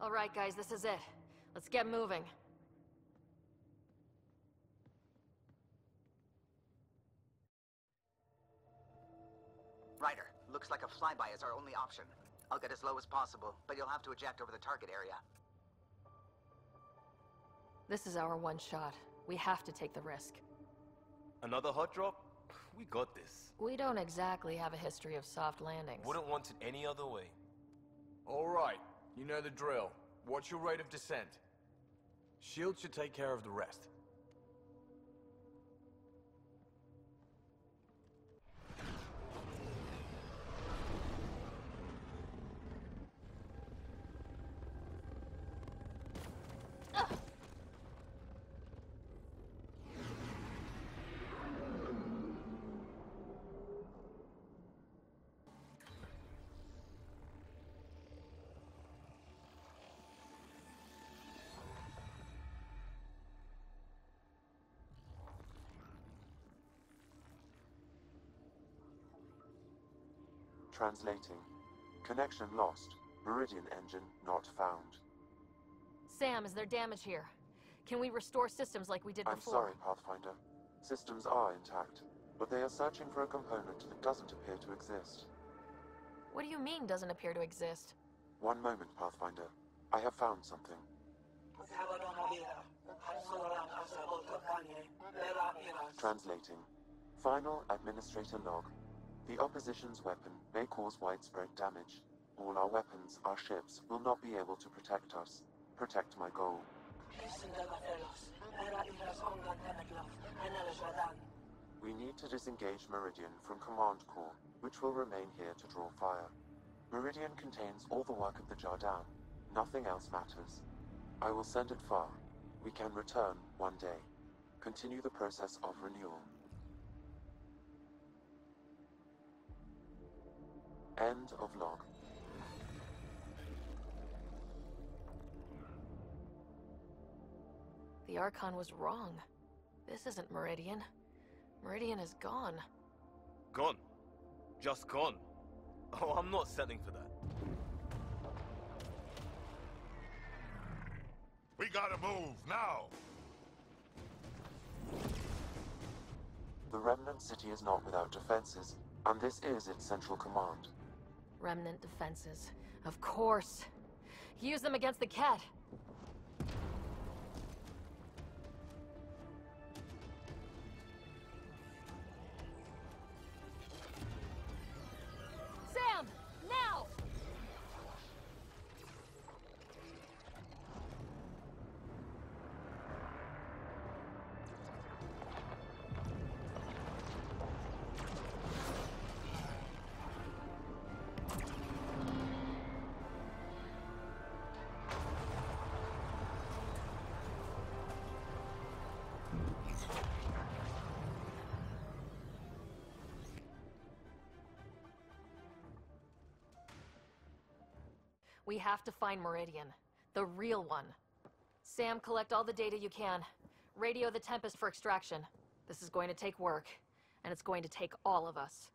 All right, guys, this is it. Let's get moving. Ryder, looks like a flyby is our only option. I'll get as low as possible, but you'll have to eject over the target area. This is our one shot. We have to take the risk. Another hot drop? We got this. We don't exactly have a history of soft landings. Wouldn't want it any other way. All right, you know the drill. What's your rate of descent? Shield should take care of the rest. Translating. Connection lost. Meridian engine not found. Sam, is there damage here? Can we restore systems like we did before? I'm sorry, Pathfinder. Systems are intact, but they are searching for a component that doesn't appear to exist. What do you mean, doesn't appear to exist? One moment, Pathfinder. I have found something. Translating. Final Administrator log. The opposition's weapon may cause widespread damage. All our weapons, our ships, will not be able to protect us. Protect my goal. We need to disengage Meridian from Command Core, which will remain here to draw fire. Meridian contains all the work of the Jardan. Nothing else matters. I will send it far. We can return one day. Continue the process of renewal. End of log. The Archon was wrong. This isn't Meridian. Meridian is gone. Gone? Just gone? Oh, I'm not settling for that. We gotta move, now! The Remnant City is not without defenses, and this is its central command. Remnant defenses. Of course. Use them against the Ket. Sam! Now! We have to find Meridian. The real one. Sam, collect all the data you can. Radio the Tempest for extraction. This is going to take work, and it's going to take all of us.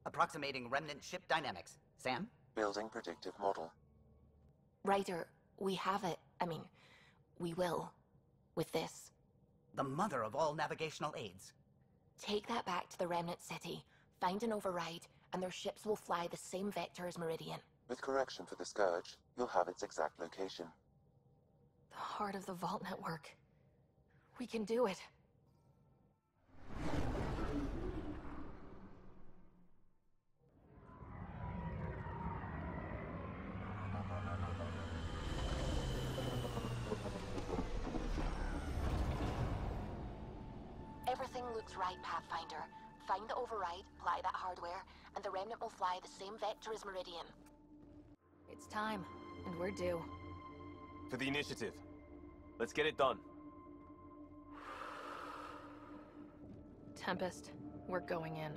Approximating remnant ship dynamics. Sam? Building predictive model. Ryder, we have it. I mean, we will. With this. The mother of all navigational aids. Take that back to the Remnant City, find an override, and their ships will fly the same vector as Meridian. With correction for the Scourge, you'll have its exact location. The heart of the Vault Network. We can do it. Everything looks right, Pathfinder. Find the override, apply that hardware, and the Remnant will fly the same vector as Meridian. It's time, and we're due. For the initiative. Let's get it done. Tempest, we're going in.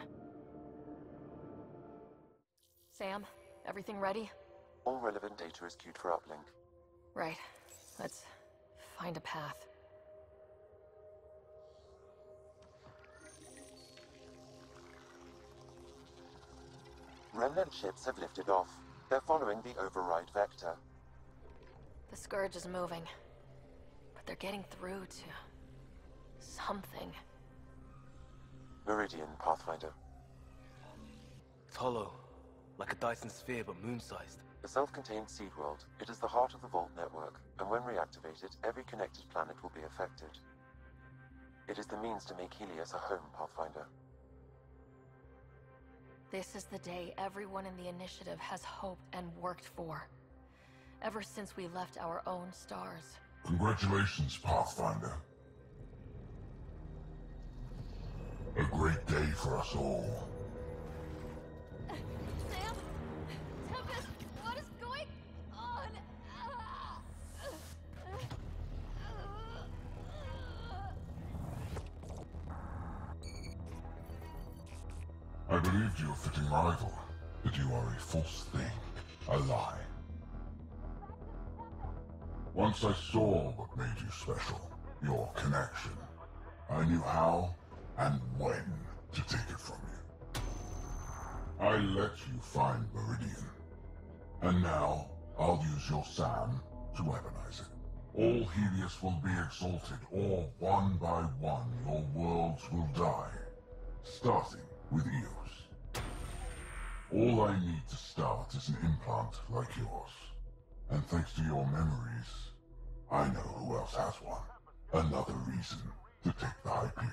Sam, everything ready? All relevant data is queued for uplink. Right. Let's find a path. Remnant ships have lifted off. They're following the override vector. The Scourge is moving, but they're getting through to something. Meridian, Pathfinder. It's hollow, like a Dyson sphere but moon-sized. A self-contained seed world. It is the heart of the Vault network, and when reactivated, every connected planet will be affected. It is the means to make Helios a home, Pathfinder. This is the day everyone in the Initiative has hoped and worked for. Ever since we left our own stars. Congratulations, Pathfinder. A great day for us all. Sam? Tempest, what is going on? I believed you a fitting rival, but you are a false thing, a lie. Once I saw what made you special, your connection, I knew how and when to take it from you. I let you find Meridian, and now I'll use your SAM to weaponize it. All Helios will be exalted, or one by one your worlds will die, starting with Eos. All I need to start is an implant like yours. And thanks to your memories, I know who else has one. Another reason to take the Hyperion.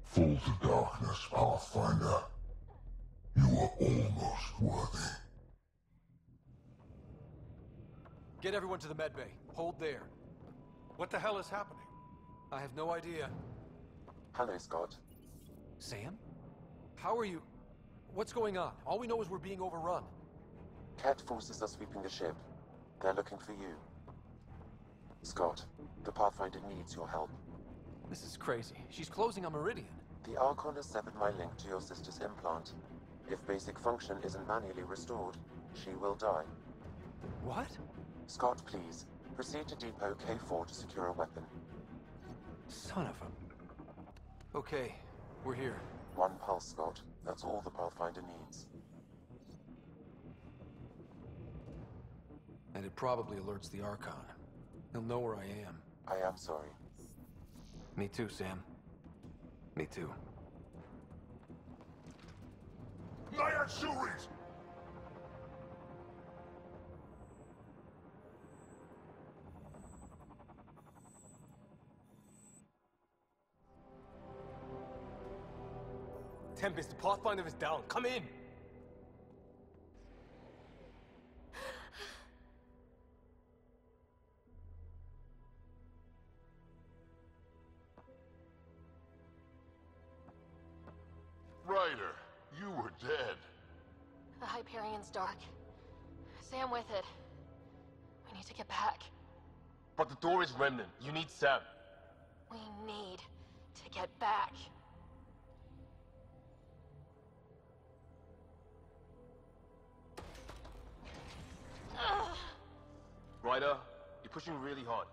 Fall to darkness, Pathfinder. You are almost worthy. Get everyone to the medbay. Hold there. What the hell is happening? I have no idea. Hello, Scott. Sam? How are you? What's going on? All we know is we're being overrun. Ket forces are sweeping the ship. They're looking for you. Scott, the Pathfinder needs your help. This is crazy. She's closing on Meridian. The Archon has severed my link to your sister's implant. If basic function isn't manually restored, she will die. What? Scott, please. Proceed to Depot K4 to secure a weapon. Son of a... Okay, we're here. One pulse, Scott. That's all the Pathfinder needs. And it probably alerts the Archon. He'll know where I am. I am sorry. Me too, Sam. Me too. Nayat Shuris! Tempest, the Pathfinder is down. Come in! Ryder, you were dead. The Hyperion's dark. Sam with it. We need to get back. But the door is remnant. You need Sam. We need to get back. Ryder, you're pushing really hard.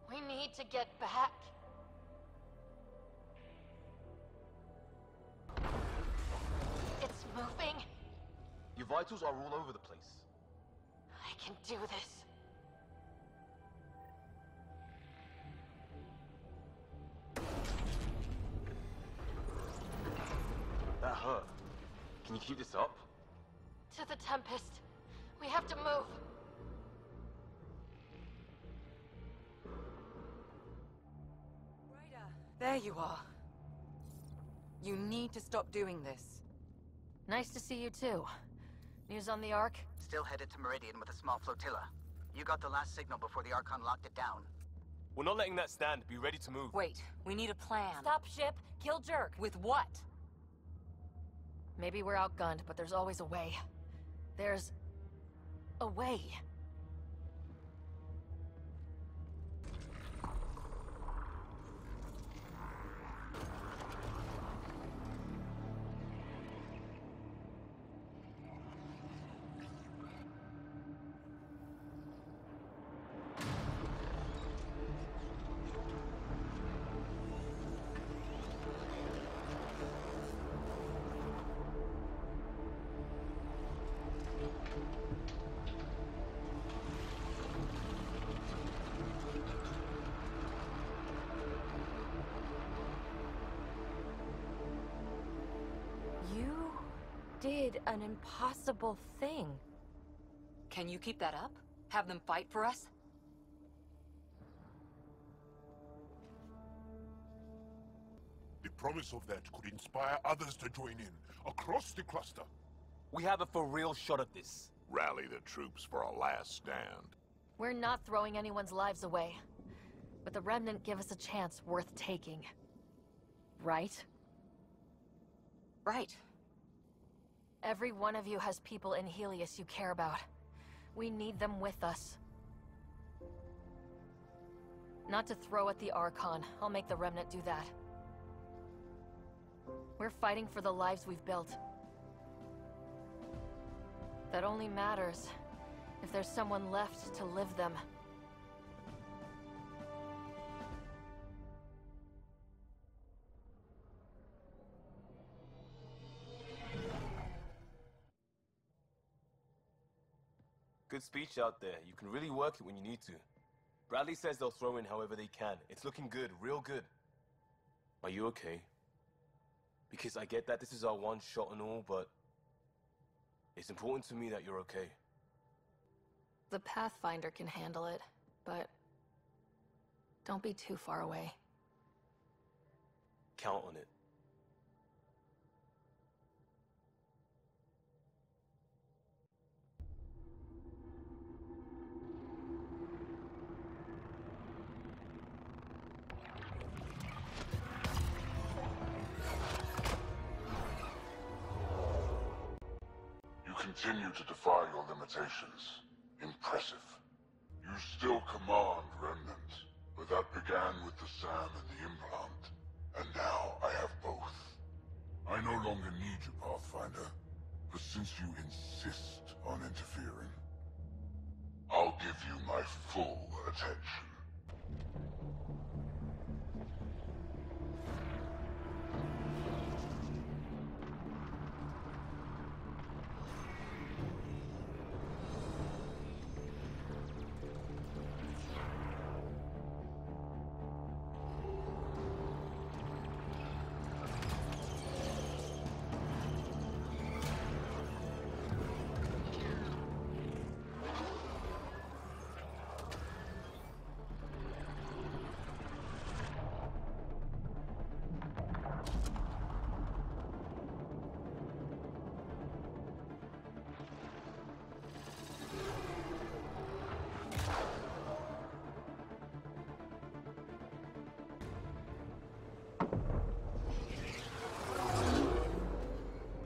We need to get back. It's moving. Your vitals are all over the place. I can do this. That hurt. Can you keep this up? To the Tempest. We have to move. Ryder, there you are. You need to stop doing this. Nice to see you too. News on the Ark? Still headed to Meridian with a small flotilla. You got the last signal before the Archon locked it down. We're not letting that stand. Be ready to move. Wait, we need a plan. Stop ship, kill Jerk. With what? Maybe we're outgunned, but there's always a way. There's... a way. did an impossible thing. Can you keep that up? Have them fight for us? The promise of that could inspire others to join in, across the cluster. We have a for real shot at this. Rally the troops for a last stand. We're not throwing anyone's lives away. But the Remnant give us a chance worth taking. Right? Right. Every one of you has people in Helios you care about. We need them with us. Not to throw at the Archon. I'll make the Remnant do that. We're fighting for the lives we've built. That only matters if there's someone left to live them. Good speech out there. You can really work it when you need to. Bradley says they'll throw in however they can. It's looking good, real good. Are you okay? Because I get that this is our one shot and all, but it's important to me that you're okay. The Pathfinder can handle it, but don't be too far away. Count on it. Continue to defy your limitations. Impressive. You still command Remnant, but that began with the SAM and the implant. And now I have both. I no longer need you, Pathfinder, but since you insist on interfering, I'll give you my full attention.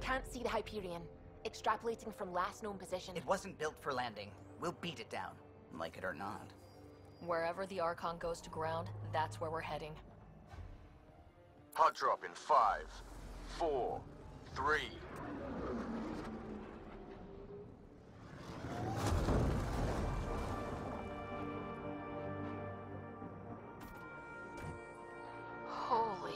Can't see the Hyperion. Extrapolating from last known position. It wasn't built for landing. We'll beat it down, like it or not. Wherever the Archon goes to ground, that's where we're heading. Pod drop in 5, 4, 3. Holy.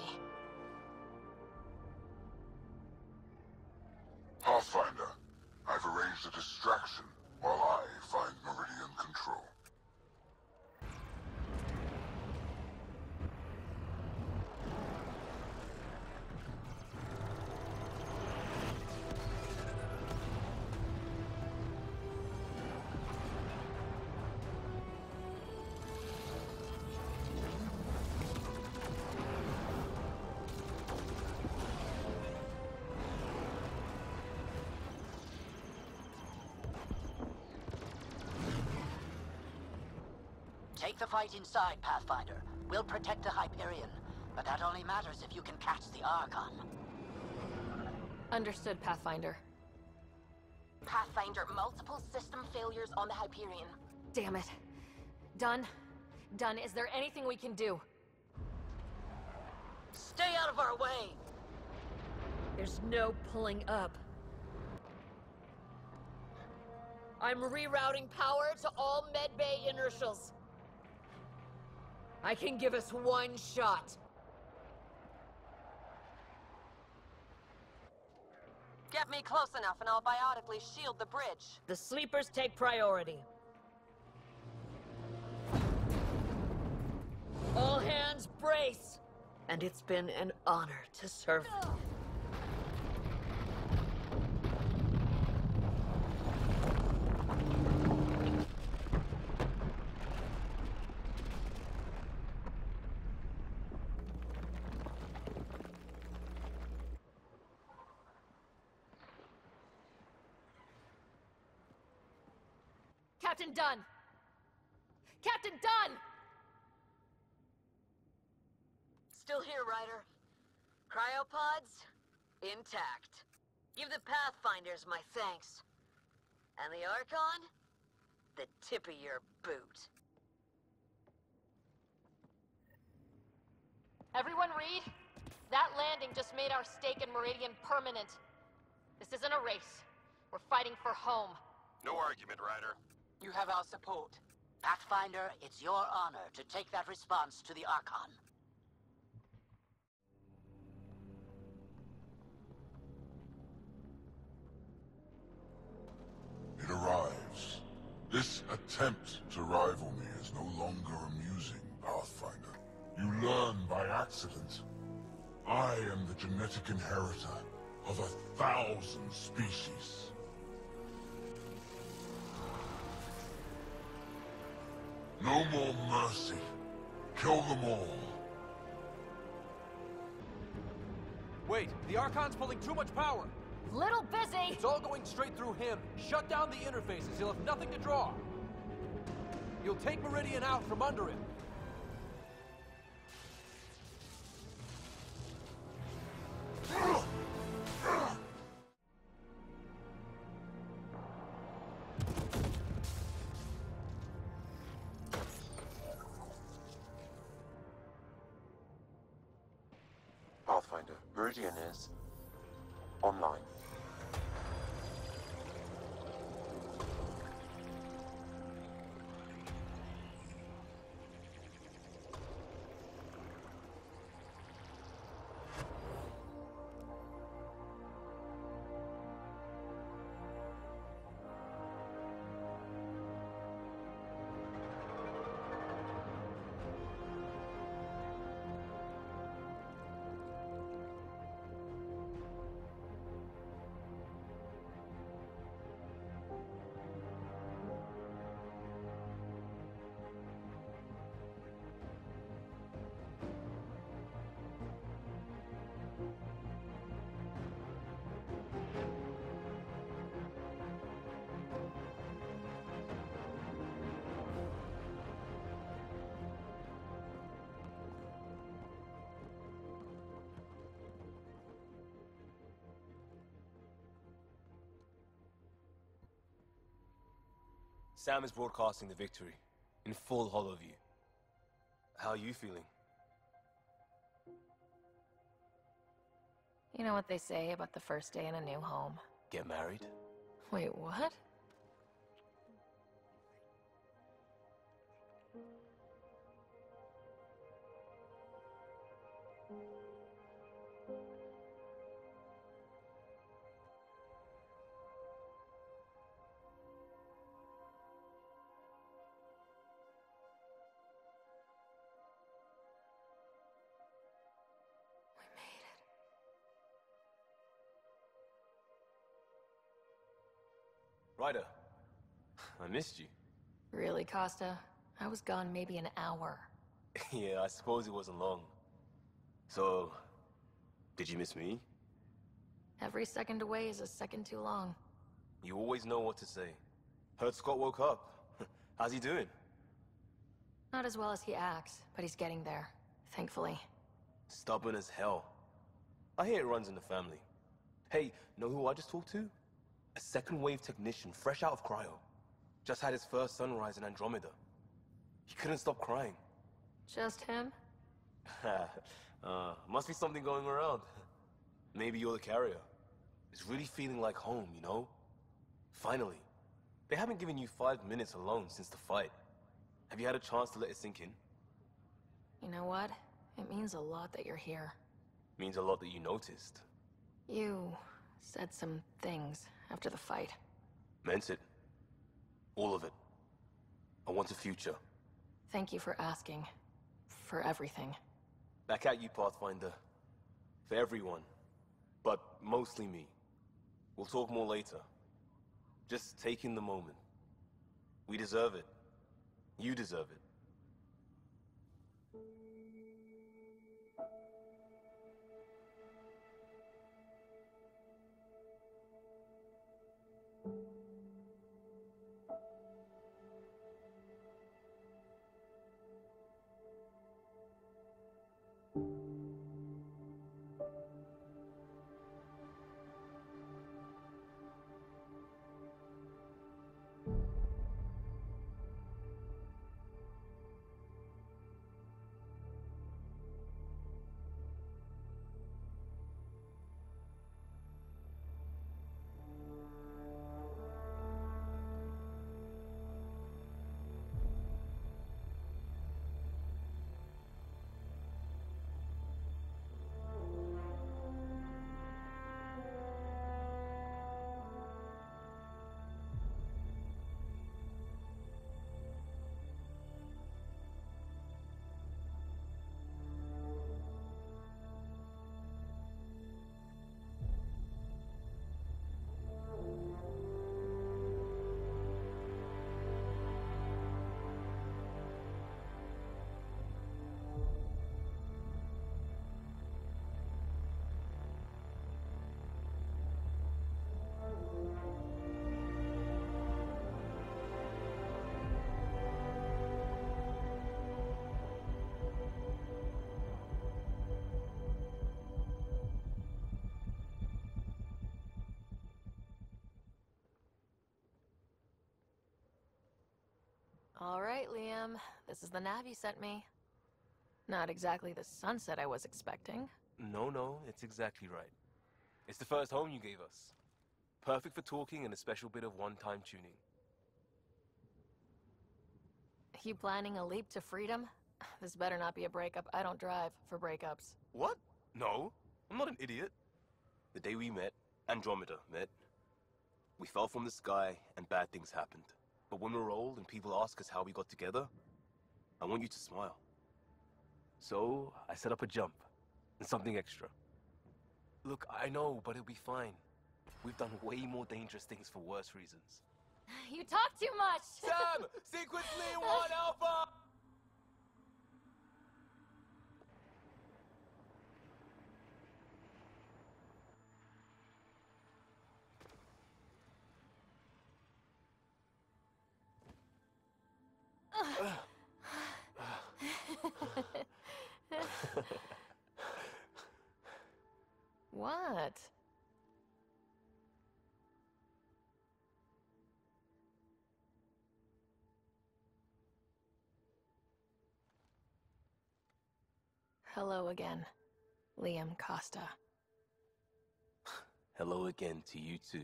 Pathfinder, I've arranged a distraction while I find Meridian control. Take the fight inside, Pathfinder. We'll protect the Hyperion, but that only matters if you can catch the Archon. Understood, Pathfinder. Pathfinder, multiple system failures on the Hyperion. Damn it. Done. Done. Is there anything we can do? Stay out of our way! There's no pulling up. I'm rerouting power to all medbay inertials. I can give us one shot. Get me close enough and I'll biotically shield the bridge. The sleepers take priority. All hands brace! And it's been an honor to serve. Captain Dunn! Captain Dunn! Still here, Ryder. Cryopods? Intact. Give the Pathfinders my thanks. And the Archon? The tip of your boot. Everyone read? That landing just made our stake in Meridian permanent. This isn't a race. We're fighting for home. No argument, Ryder. You have our support. Pathfinder, it's your honor to take that response to the Archon. It arrives. This attempt to rival me is no longer amusing, Pathfinder. You learn by accident. I am the genetic inheritor of 1,000 species. No more mercy. Kill them all. Wait, the Archon's pulling too much power. Little busy! It's all going straight through him. Shut down the interfaces. He'll have nothing to draw. You'll take Meridian out from under him. Pathfinder, Meridian is online. Sam is broadcasting the victory in full holo view. How are you feeling? You know what they say about the first day in a new home? Get married? Wait, what? Ryder, I missed you. Really, Costa? I was gone maybe an hour. Yeah, I suppose it wasn't long. So, did you miss me? Every second away is a second too long. You always know what to say. Heard Scott woke up. How's he doing? Not as well as he acts, but he's getting there, thankfully. Stubborn as hell. I hear it runs in the family. Hey, know who I just talked to? A second-wave technician, fresh out of cryo. Just had his first sunrise in Andromeda. He couldn't stop crying. Just him? Must be something going around. Maybe you're the carrier. It's really feeling like home, you know? Finally. They haven't given you 5 minutes alone since the fight. Have you had a chance to let it sink in? You know what? It means a lot that you're here. Means a lot that you noticed. You said some things after the fight. Meant it. All of it. I want a future. Thank you for asking. For everything. Back at you, Pathfinder. For everyone. But mostly me. We'll talk more later. Just take in the moment. We deserve it. You deserve it. All right, Liam. This is the nav you sent me. Not exactly the sunset I was expecting. No, it's exactly right. It's the first home you gave us. Perfect for talking and a special bit of one-time tuning. You planning a leap to freedom? This better not be a breakup. I don't drive for breakups. What? No, I'm not an idiot. The day we met, Andromeda met. We fell from the sky and bad things happened. But when we're old and people ask us how we got together, I want you to smile. So I set up a jump and something extra. Look, I know, but it'll be fine. We've done way more dangerous things for worse reasons. You talk too much! Sam! Sequence Lee 1 Alpha! What? Hello again, Liam Kosta. Hello again to you too.